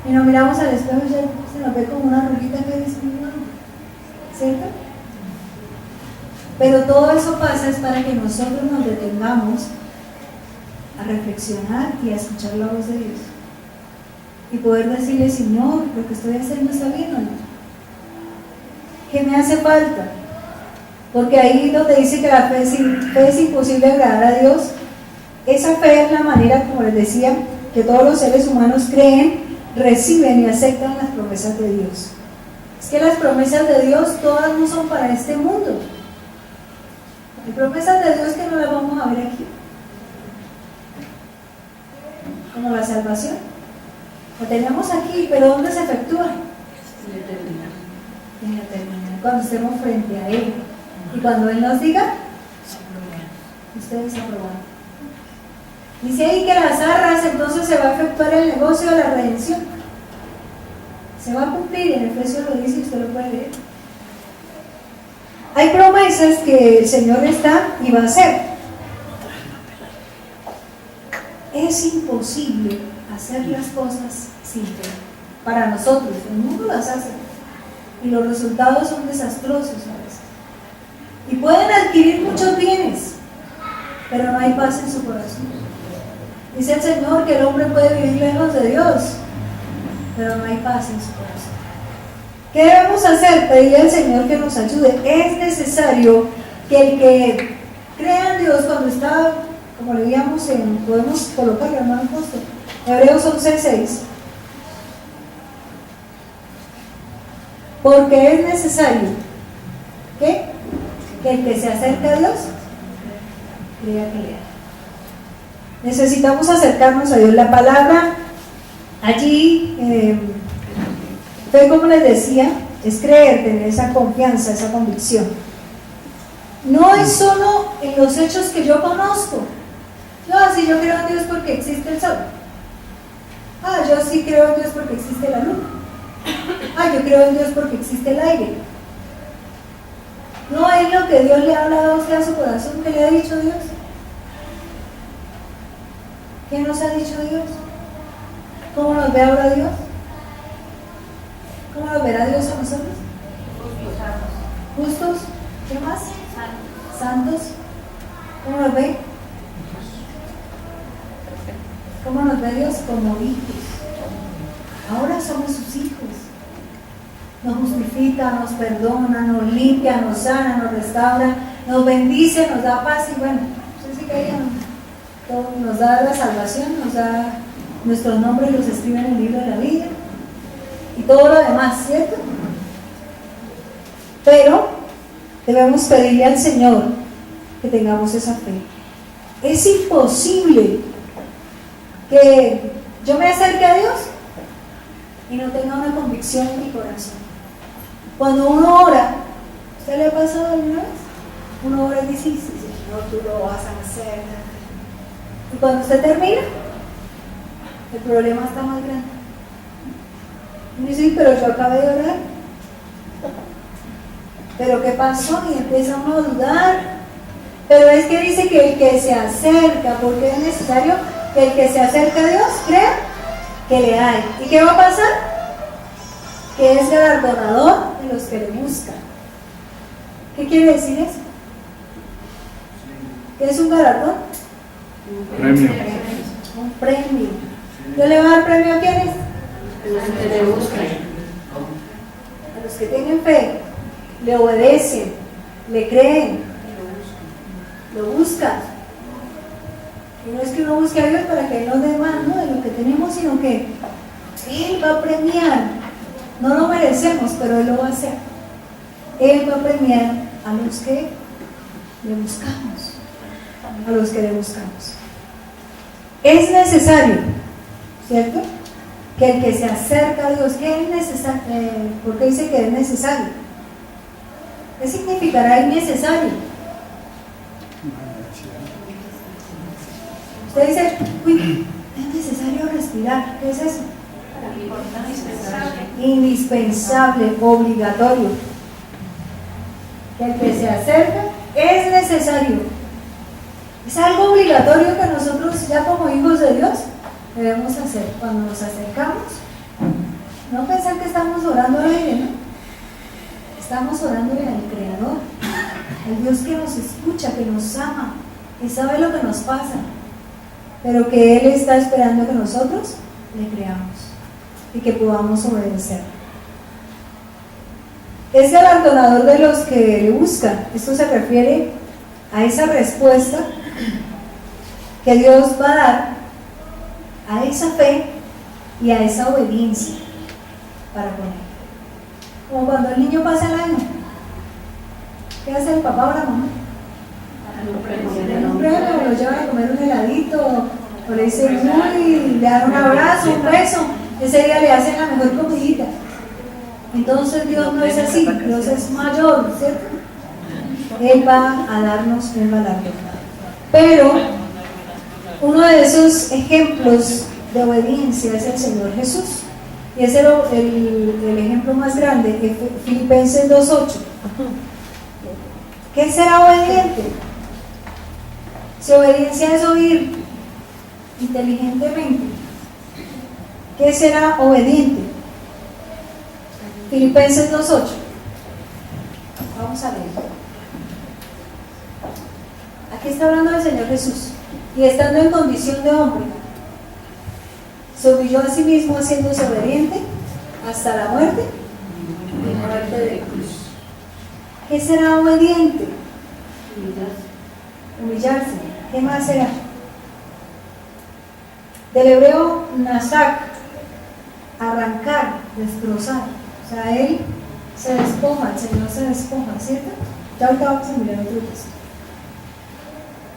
Y nos miramos al espejo y ya se nos ve como una arruguita que dice, ¿cierto? Pero todo eso pasa es para que nosotros nos detengamos a reflexionar y a escuchar la voz de Dios. Y poder decirle, Señor, lo que estoy haciendo está bien o no. ¿Qué me hace falta? Porque ahí donde dice que la fe es imposible agradar a Dios, esa fe es la manera, como les decía, que todos los seres humanos creen, reciben y aceptan las promesas de Dios. Es que las promesas de Dios todas no son para este mundo. Hay promesas de Dios que no las vamos a ver aquí, como la salvación. La tenemos aquí, pero ¿dónde se efectúa? En la eternidad. Cuando estemos frente a Él. Y cuando Él nos diga, ustedes aprobaron. Dice ahí que las arras, entonces se va a efectuar el negocio de la redención. Se va a cumplir, en Efesios lo dice y usted lo puede leer. Hay promesas que el Señor está y va a hacer. Es imposible hacer las cosas sin fe. Para nosotros, el mundo las hace. Y los resultados son desastrosos a veces. Y pueden adquirir muchos bienes, pero no hay paz en su corazón. Dice el Señor que el hombre puede vivir lejos de Dios, pero no hay paz en su corazón. ¿Qué debemos hacer? Pedirle al Señor que nos ayude. Es necesario que el que crea en Dios, cuando está, como leíamos, podemos colocarlo, hermano apóstol, Hebreos 11:6, porque es necesario que el que se acerca a Dios crea que le hay. Necesitamos acercarnos a Dios. La palabra allí, fe, como les decía, es creer, tener esa confianza, esa convicción. No es solo en los hechos que yo conozco. Yo creo en Dios porque existe el sol. Yo sí creo en Dios porque existe la luna. Yo creo en Dios porque existe el aire. No es lo que Dios le ha hablado a usted a su corazón, que le ha dicho Dios. ¿Qué nos ha dicho Dios? ¿Cómo nos ve ahora Dios? ¿Cómo nos verá Dios a nosotros? ¿Justos? ¿Qué más? ¿Santos? ¿Cómo nos ve? ¿Cómo nos ve Dios? Como hijos. Ahora somos sus hijos. Nos justifica, nos perdona, nos limpia, nos sana, nos restaura, nos bendice, nos da paz y bueno, no sé si querían, nos da la salvación, nos da nuestros nombres, los escribe en el libro de la vida y todo lo demás, ¿cierto? Pero debemos pedirle al Señor que tengamos esa fe. Es imposible que yo me acerque a Dios y no tenga una convicción en mi corazón. Cuando uno ora, ¿usted le ha pasado alguna vez? Uno ora y dice, sí, Señor, tú lo vas a hacer. Y cuando usted termina, el problema está más grande. Y dice, sí, pero yo acabé de orar. ¿Pero qué pasó? Y empieza uno a dudar. Pero es que dice que el que se acerca, porque es necesario que el que se acerca a Dios crea que le hay. ¿Y qué va a pasar? Que es galardonador de los que le buscan. ¿Qué quiere decir eso? ¿Qué es un galardón? Premio. Un premio. ¿Yo le voy a dar premio a quiénes? A los que le buscan. A los que tienen fe, le obedecen, le creen, lo buscan. Y no es que uno busque a Dios para que Él nos dé más, ¿no?, de lo que tenemos, sino que Él va a premiar. No lo merecemos, pero Él lo va a hacer. Él va a premiar a los que le buscamos. A los que le buscamos. Es necesario, ¿cierto?, que el que se acerca a Dios, ¿qué es necesario? ¿Por qué dice que es necesario? ¿Qué significará innecesario? Usted dice, uy, es necesario respirar. ¿Qué es eso? Indispensable, obligatorio. Que el que se acerca es necesario. Es algo obligatorio que nosotros, ya como hijos de Dios, debemos hacer cuando nos acercamos. No pensar que estamos orando al aire, ¿no? Estamos orándole al Creador, al Dios que nos escucha, que nos ama, que sabe lo que nos pasa, pero que Él está esperando que nosotros le creamos y que podamos obedecer. Es galardonador de los que le buscan. Esto se refiere a esa respuesta que Dios va a dar a esa fe y a esa obediencia para con él. Como cuando el niño pasa el año, ¿qué hace el papá o la mamá? Le dan un premio, o lo llevan a comer un heladito, o le dicen uy, le dan un abrazo, un beso, ese día le hacen la mejor comidita. Entonces Dios no es así, Dios es mayor, ¿cierto? Él va a darnos el galardón. Pero uno de esos ejemplos de obediencia es el Señor Jesús. Y es el ejemplo más grande, Filipenses 2:8. ¿Qué será obediente? Si obediencia es oír inteligentemente, ¿qué será obediente? Filipenses 2:8. Vamos a leer. Aquí está hablando del Señor Jesús. Y estando en condición de hombre, se humilló a sí mismo haciéndose obediente hasta la muerte y muerte de cruz. ¿Qué será obediente? Humillarse. ¿Qué más será? Del hebreo nasak, arrancar, destrozar. O sea, él se despoja, el Señor se despoja, ¿cierto? Ya ahorita vamos a mirar otro texto.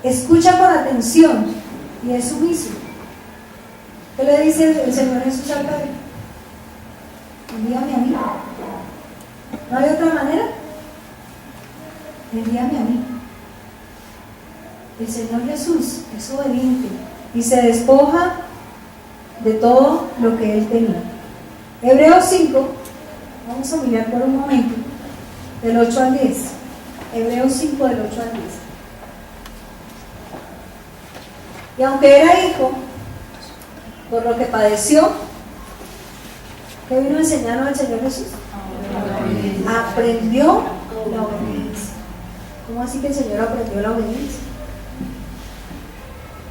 Escucha con atención y es sumiso. ¿Qué le dice el Señor Jesús al Padre? Envíame a mí. ¿No hay otra manera? Envíame a mí. El Señor Jesús es obediente y se despoja de todo lo que él tenía. Hebreos 5, vamos a mirar por un momento, del 8 al 10. Hebreos 5, del 8 al 10. Y aunque era hijo, por lo que padeció, ¿qué vino a enseñarnos el Señor Jesús? Aprendió la obediencia. ¿Cómo así que el Señor aprendió la obediencia?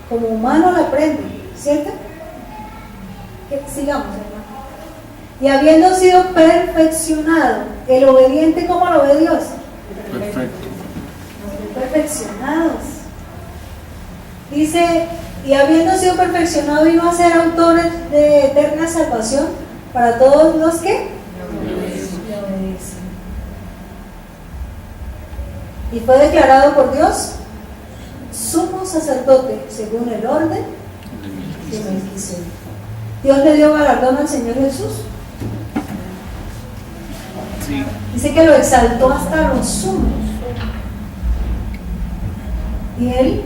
Como humano la aprende, ¿cierto? Sigamos, hermano. Y habiendo sido perfeccionado, el obediente, ¿cómo lo ve Dios? Perfecto. Perfeccionados. Dice, y habiendo sido perfeccionado, vino a ser autor de eterna salvación para todos los que le obedecen. Y fue declarado por Dios sumo sacerdote según el orden de Melquisedec. Dios le dio galardón al Señor Jesús. Sí. Dice que lo exaltó hasta los sumos. Y él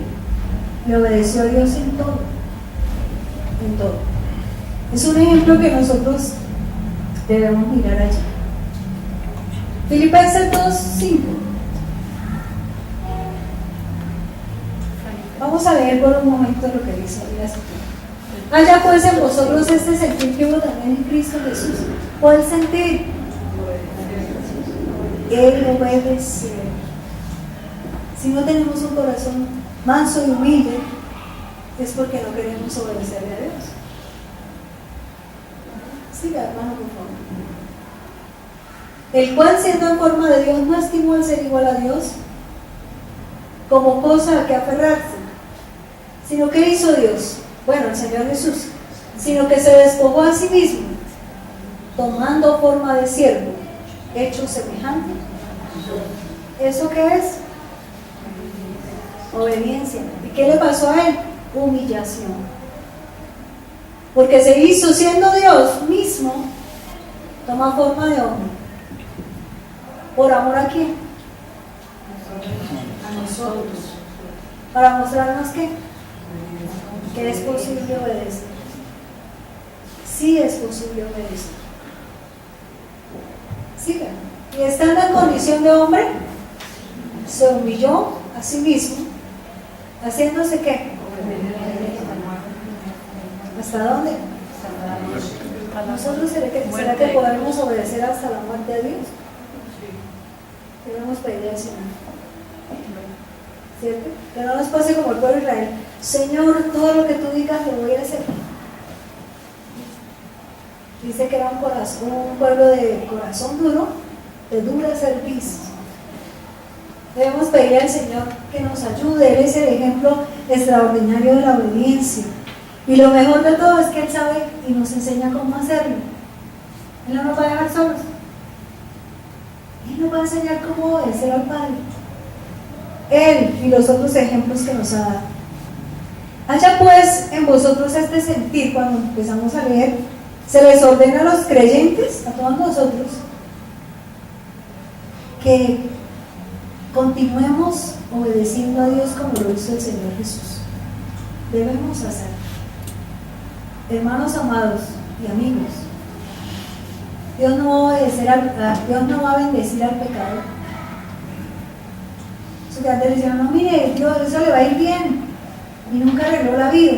le obedeció a Dios en todo. En todo. Es un ejemplo que nosotros debemos mirar allí. Filipenses 2:5. Vamos a leer por un momento lo que dice ahí la escritura. Haya pues en vosotros este sentir que hubo también en Cristo Jesús. ¿Cuál sentir? El obedecer. Si no tenemos un corazón manso y humilde, es porque no queremos obedecerle a Dios. Siga, hermano, por favor. El cual, siendo en forma de Dios, no estimó el ser igual a Dios como cosa a que aferrarse, sino que hizo Dios, bueno, el Señor Jesús, sino que se despojó a sí mismo, tomando forma de siervo, hecho semejante. ¿Eso qué es? Obediencia. ¿Y qué le pasó a él? Humillación. Porque se hizo, siendo Dios mismo, toma forma de hombre. ¿Por amor a quién? A nosotros. Para mostrarnos que es posible obedecer. Sí es posible obedecer. Sigan. Y estando en condición de hombre, se humilló a sí mismo, haciéndose ¿qué? ¿Hasta dónde? ¿Nosotros será que podremos obedecer hasta la muerte de Dios? Debemos pedir al Señor, ¿cierto? Que no nos pase como el pueblo de Israel. Señor, todo lo que tú digas lo voy a hacer. Dice que era un pueblo de corazón duro de dura cerviz. Debemos pedir al Señor que nos ayude. Él es el ejemplo extraordinario de la obediencia. Y lo mejor de todo es que Él sabe y nos enseña cómo hacerlo. Él no nos va a dejar solos. Él nos va a enseñar cómo obedecer al Padre. Él y los otros ejemplos que nos ha dado. Haya pues en vosotros este sentir. Cuando empezamos a leer, se les ordena a los creyentes, a todos nosotros, que continuemos obedeciendo a Dios como lo hizo el Señor Jesús. Debemos hacerlo. Hermanos amados y amigos, Dios no va a bendecir al pecador. Su creador decía, no, mire, Dios, eso le va a ir bien, y nunca arregló la vida.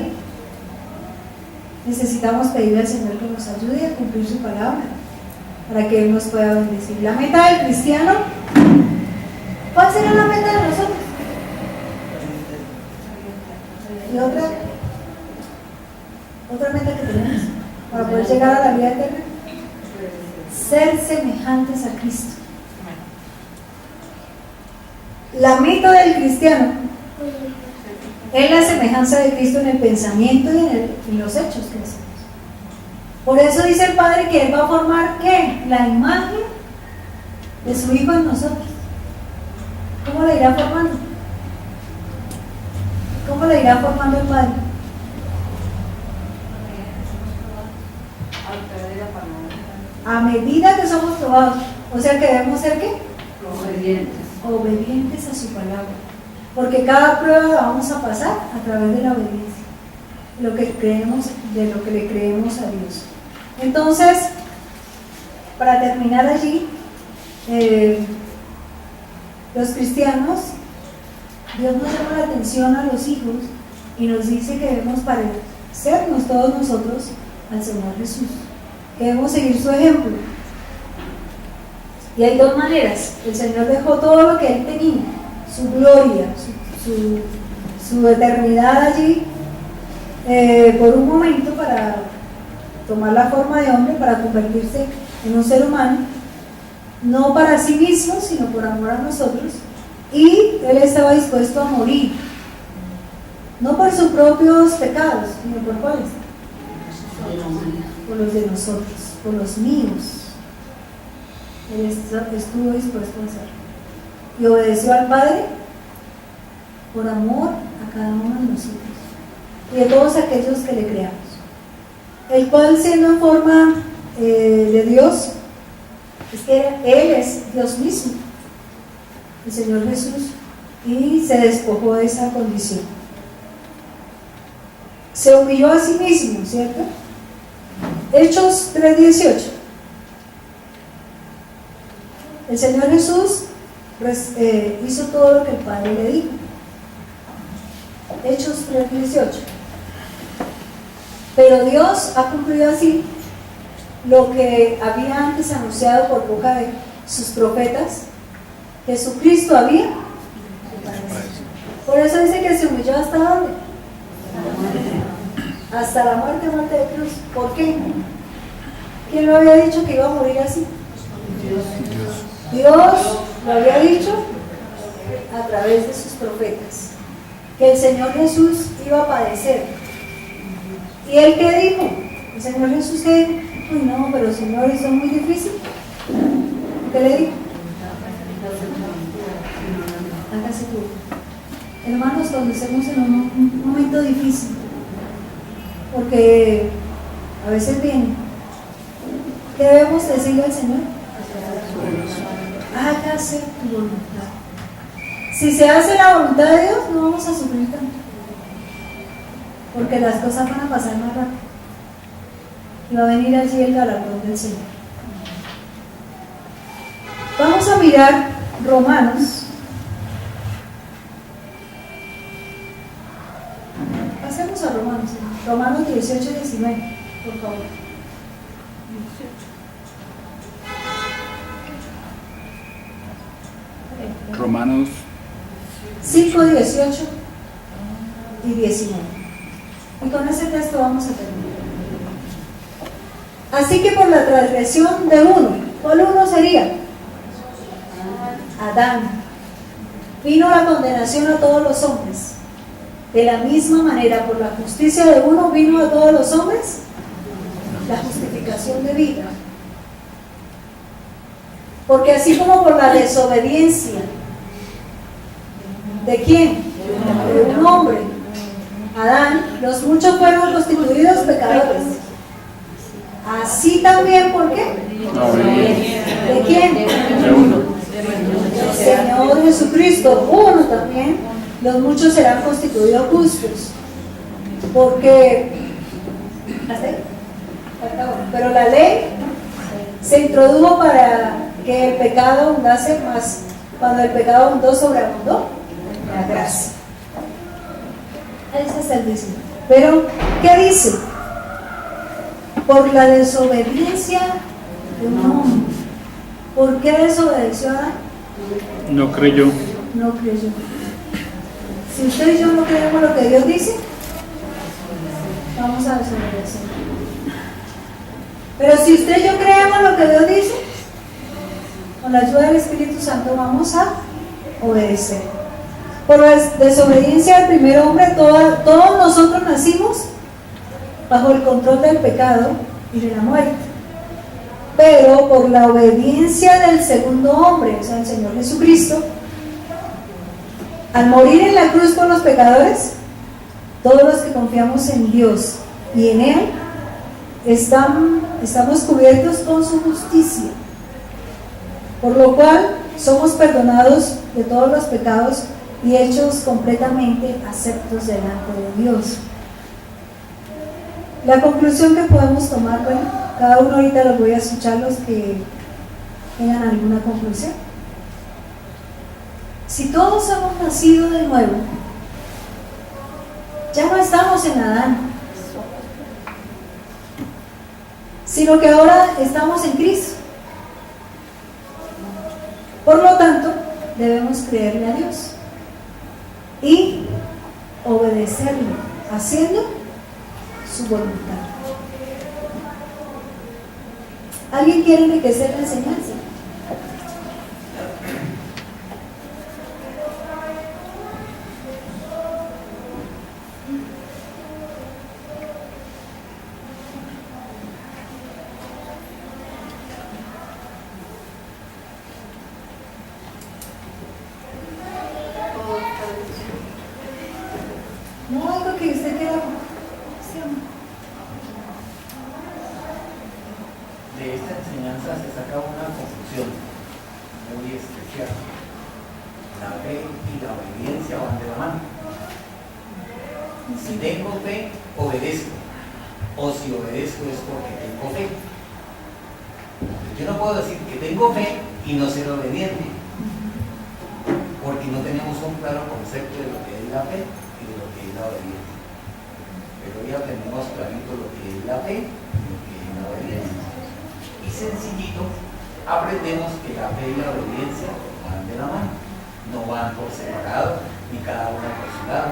Necesitamos pedirle al Señor que nos ayude a cumplir su palabra, para que Él nos pueda bendecir. La meta del cristiano, ¿cuál será la meta de nosotros? Y otra meta que tenemos para poder llegar a la vida eterna: ser semejantes a Cristo. La meta del cristiano es la semejanza de Cristo en el pensamiento y en los hechos que hacemos. Por eso dice el Padre que Él va a formar ¿qué? La imagen de su Hijo en nosotros. ¿Cómo la irá formando? ¿Cómo la irá formando el Padre? A medida que somos probados. O sea que debemos ser ¿qué? Obedientes a su palabra. Porque cada prueba la vamos a pasar a través de la obediencia, de lo que le creemos a Dios. Entonces, para terminar allí, los cristianos, Dios nos llama la atención a los hijos y nos dice que debemos parecernos todos nosotros al Señor Jesús, que debemos seguir su ejemplo. Y hay dos maneras. El Señor dejó todo lo que Él tenía, su gloria, su eternidad allí, por un momento, para tomar la forma de hombre, para convertirse en un ser humano, no para sí mismo, sino por amor a nosotros. Y Él estaba dispuesto a morir, no por sus propios pecados, sino por cuáles, por los de nosotros, por los míos. Él estuvo dispuesto a hacerlo y obedeció al Padre por amor a cada uno de nosotros y de todos aquellos que le creamos, el cual, siendo en forma de Dios, es que Él es Dios mismo, el Señor Jesús, y se despojó de esa condición, se humilló a sí mismo, ¿cierto? Hechos 3:18. El Señor Jesús hizo todo lo que el Padre le dijo. Hechos 3:18. Pero Dios ha cumplido así lo que había antes anunciado por boca de sus profetas. Jesucristo había. Por eso dice que se humilló ¿hasta dónde? Hasta la muerte de cruz. ¿Por qué? ¿Quién lo había dicho que iba a morir así? Dios lo había dicho a través de sus profetas, que el Señor Jesús iba a padecer. ¿Y Él qué dijo? El Señor Jesús ¿qué dijo? Uy, no, pero Señor, eso es muy difícil. ¿Qué le dijo? Hágase tú. Hermanos, cuando estemos en un momento difícil, porque a veces viene, ¿qué debemos decirle al Señor? Hágase tu voluntad. Si se hace la voluntad de Dios, no vamos a sufrir tanto, porque las cosas van a pasar más rápido y va a venir allí el galardón del Señor. Vamos a mirar Romanos. Pasemos a Romanos 18-19, por favor. Romanos 5, 18 y 19. Y con ese texto vamos a terminar. Así que por la transgresión de uno, ¿cuál uno sería? Adán, vino la condenación a todos los hombres. De la misma manera, por la justicia de uno vino a todos los hombres la justificación de vida. Porque así como por la desobediencia, ¿de quién? De un hombre, Adán, los muchos fueron constituidos pecadores. Así también, ¿por qué? ¿De quién? De uno. El Señor Jesucristo, uno también, los muchos serán constituidos justos. Porque, pero la ley se introdujo para que el pecado abundase más. Cuando el pecado abundó, sobreabundó la gracia. Ese es el diseño. Pero, ¿qué dice? Por la desobediencia de un hombre. ¿Por qué desobedeció a Adán? No creyó. No creyó. Si usted y yo no creemos lo que Dios dice, vamos a desobedecer. Pero si usted y yo creemos lo que Dios dice, con la ayuda del Espíritu Santo vamos a obedecer. Por la desobediencia del primer hombre, todos nosotros nacimos bajo el control del pecado y de la muerte. Pero por la obediencia del segundo hombre, o sea, el Señor Jesucristo, al morir en la cruz por los pecadores, todos los que confiamos en Dios y en Él, estamos cubiertos con su justicia, por lo cual somos perdonados de todos los pecados y hechos completamente aceptos delante de Dios. La conclusión que podemos tomar, bueno, cada uno ahorita los voy a escuchar, los que tengan alguna conclusión. Si todos hemos nacido de nuevo, ya no estamos en Adán, sino que ahora estamos en Cristo. Por lo tanto, debemos creerle a Dios y obedecerle, haciendo su voluntad. ¿Alguien quiere enriquecer la enseñanza? No, algo que usted quiera. De esta enseñanza se saca una conclusión muy especial. La fe y la obediencia van de la mano. Si tengo fe, obedezco. O si obedezco es porque tengo fe. Yo no puedo decir que tengo fe y no ser obediente, porque no tenemos un claro concepto de lo que es la fe y de lo que es la obediencia. Pero hoy aprendemos clarito lo que es la fe y lo que es la obediencia. Y sencillito, aprendemos que la fe y la obediencia van de la mano, no van por separado, ni cada una por su lado.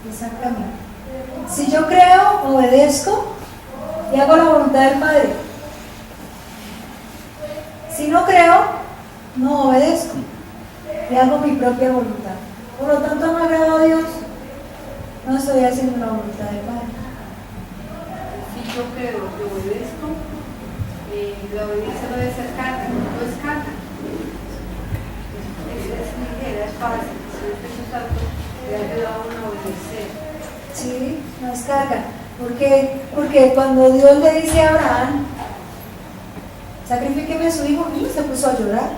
Exactamente. Si yo creo, obedezco y hago la voluntad del Padre. Si no creo, no obedezco y hago mi propia voluntad. Por lo tanto, no agrado a Dios, no estoy haciendo la voluntad del Padre. Si yo creo que obedezco, la obediencia no debe ser carga, no es carga. Es ligera, es fácil. Si el Espíritu Santo le ha ayudado a uno a obedecer. Sí, no es carga. Porque cuando Dios le dice a Abraham, sacrifíqueme a su hijo, y se puso a llorar.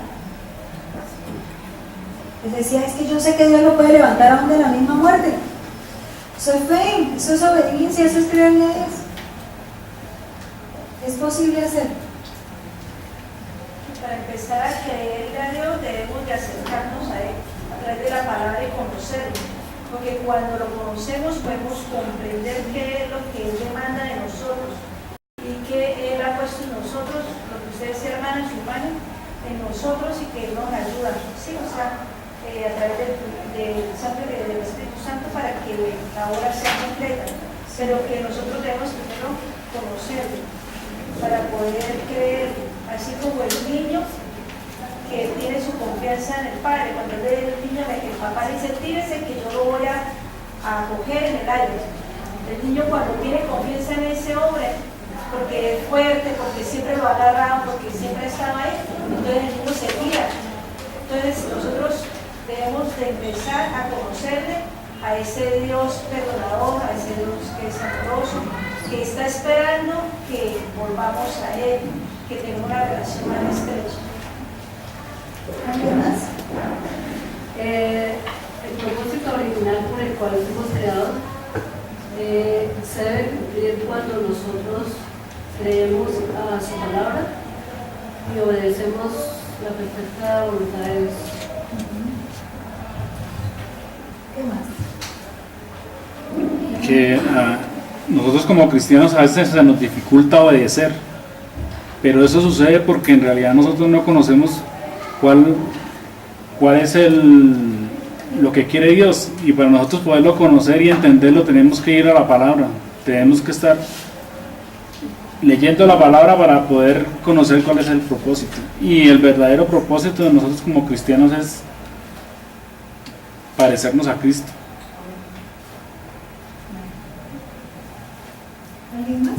Él decía, es que yo sé que Dios lo puede levantar aún de la misma muerte. Eso es fe, eso es obediencia, eso es creerle a Dios. Es posible hacerlo. Para empezar a creerle a Dios debemos de acercarnos a Él a través de la palabra y conocerlo, porque cuando lo conocemos podemos comprender qué es lo que Él demanda de nosotros y que Él ha puesto en nosotros, lo que ustedes hermanos y hermanos, en nosotros y que Él nos ayuda, ¿sí? O sea, a través del Espíritu Santo para que la obra sea completa, pero que nosotros debemos primero conocerlo para poder creer, así como el niño que tiene su confianza en el padre. Cuando el niño, el papá le dice, tírese que yo lo voy a coger en el aire. El niño cuando tiene confianza en ese hombre, porque es fuerte, porque siempre lo ha agarrado, porque siempre ha estado ahí, entonces el niño se tira. Entonces nosotros debemos de empezar a conocerle a ese Dios perdonador, a ese Dios que es amoroso, que está esperando que volvamos a Él, que tengamos una relación más estrecha. ¿Alguien más? El propósito original por el cual fuimos creados se debe cumplir cuando nosotros creemos a su palabra y obedecemos la perfecta voluntad de Dios. ¿Qué más? Que nosotros como cristianos a veces se nos dificulta obedecer, pero eso sucede porque en realidad nosotros no conocemos cuál es lo que quiere Dios, y para nosotros poderlo conocer y entenderlo tenemos que ir a la palabra, tenemos que estar leyendo la palabra para poder conocer cuál es el propósito, y el verdadero propósito de nosotros como cristianos es parecernos a Cristo. ¿Alguien más?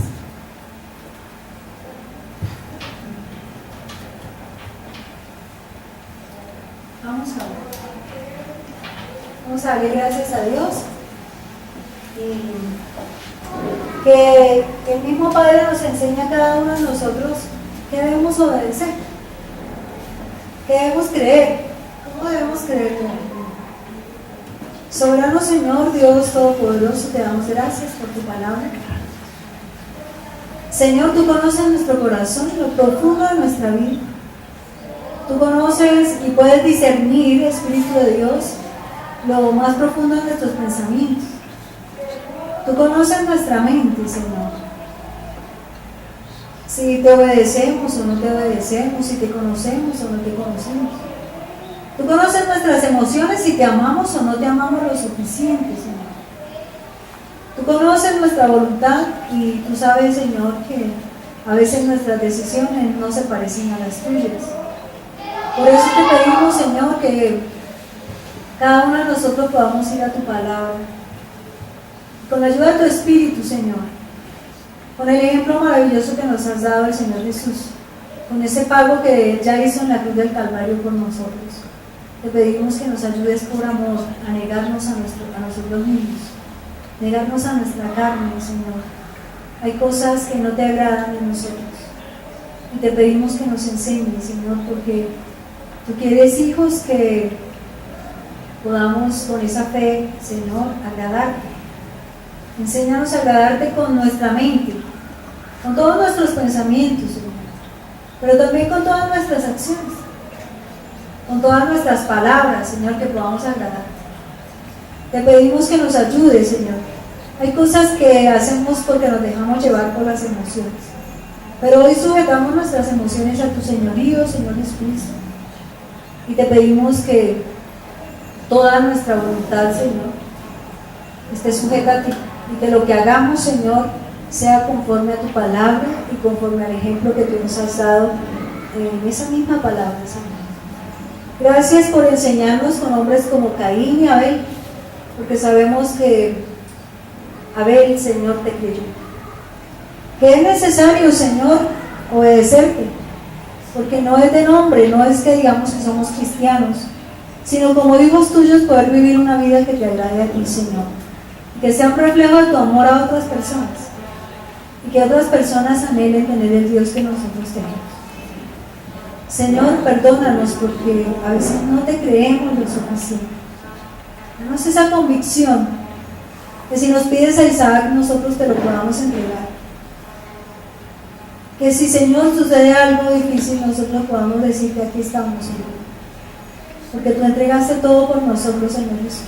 Vamos a ver. Vamos a darle gracias a Dios y que el mismo Padre nos enseña a cada uno de nosotros que debemos obedecer, que debemos creer. ¿Cómo debemos creer? Soberano Señor, Dios Todopoderoso, te damos gracias por tu palabra. Señor, tú conoces nuestro corazón y lo profundo de nuestra vida. Tú conoces y puedes discernir, Espíritu de Dios, lo más profundo de nuestros pensamientos. Tú conoces nuestra mente, Señor. Si te obedecemos o no te obedecemos, si te conocemos o no te conocemos. Tú conoces nuestras emociones, si te amamos o no te amamos lo suficiente, Señor. Tú conoces nuestra voluntad y tú sabes, Señor, que a veces nuestras decisiones no se parecen a las tuyas. Por eso te pedimos, Señor, que cada uno de nosotros podamos ir a tu palabra. Con la ayuda de tu Espíritu, Señor. Con el ejemplo maravilloso que nos has dado el Señor Jesús. Con ese pago que Él ya hizo en la cruz del Calvario por nosotros. Te pedimos que nos ayudes por amor a negarnos a nosotros mismos. Negarnos a nuestra carne, Señor. Hay cosas que no te agradan de nosotros. Y te pedimos que nos enseñes, Señor, porque tú quieres hijos que podamos con esa fe, Señor, agradarte. Enséñanos a agradarte con nuestra mente, con todos nuestros pensamientos, Señor, pero también con todas nuestras acciones, con todas nuestras palabras, Señor, que podamos agradarte. Te pedimos que nos ayudes, Señor. Hay cosas que hacemos porque nos dejamos llevar por las emociones, pero hoy sujetamos nuestras emociones a tu señorío, Señor Jesucristo, y te pedimos que toda nuestra voluntad, Señor, esté sujeta a ti, y que lo que hagamos, Señor, sea conforme a tu palabra y conforme al ejemplo que tú nos has dado en esa misma palabra, Señor. Gracias por enseñarnos con hombres como Caín y Abel, porque sabemos que Abel, Señor, te creyó. Que es necesario, Señor, obedecerte, porque no es de nombre, no es que digamos que somos cristianos, sino como hijos tuyos poder vivir una vida que te agrade a ti, Señor, y que sea un reflejo de tu amor a otras personas, y que otras personas anhelen tener el Dios que nosotros tenemos. Señor, perdónanos porque a veces no te creemos lo suficiente. Danos esa convicción que si nos pides a Isaac, nosotros te lo podamos entregar. Que si, Señor, sucede algo difícil, nosotros podamos decir que aquí estamos, Señor. Porque tú entregaste todo por nosotros, Señor Jesús.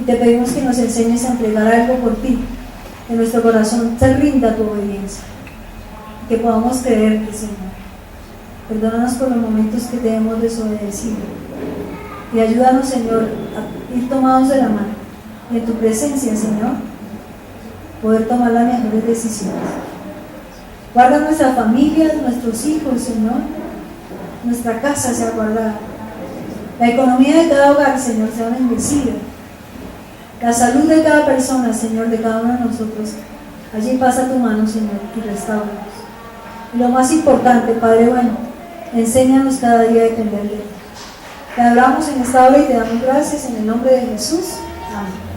Y te pedimos que nos enseñes a entregar algo por ti, que nuestro corazón se rinda a tu obediencia, que podamos creerte, Señor. Perdónanos por los momentos que te hemos desobedecido. Y ayúdanos, Señor, a ir tomados de la mano. Y en tu presencia, Señor, poder tomar las mejores decisiones. Guarda nuestra familia, nuestros hijos, Señor. nuestra casa sea guardada. La economía de cada hogar, Señor, sea bendecida. La salud de cada persona, Señor, de cada uno de nosotros. Allí pasa tu mano, Señor, y restauranos. Y lo más importante, Padre bueno, enséñanos cada día a depender de ti. Te adoramos en esta hora y te damos gracias en el nombre de Jesús. Amén.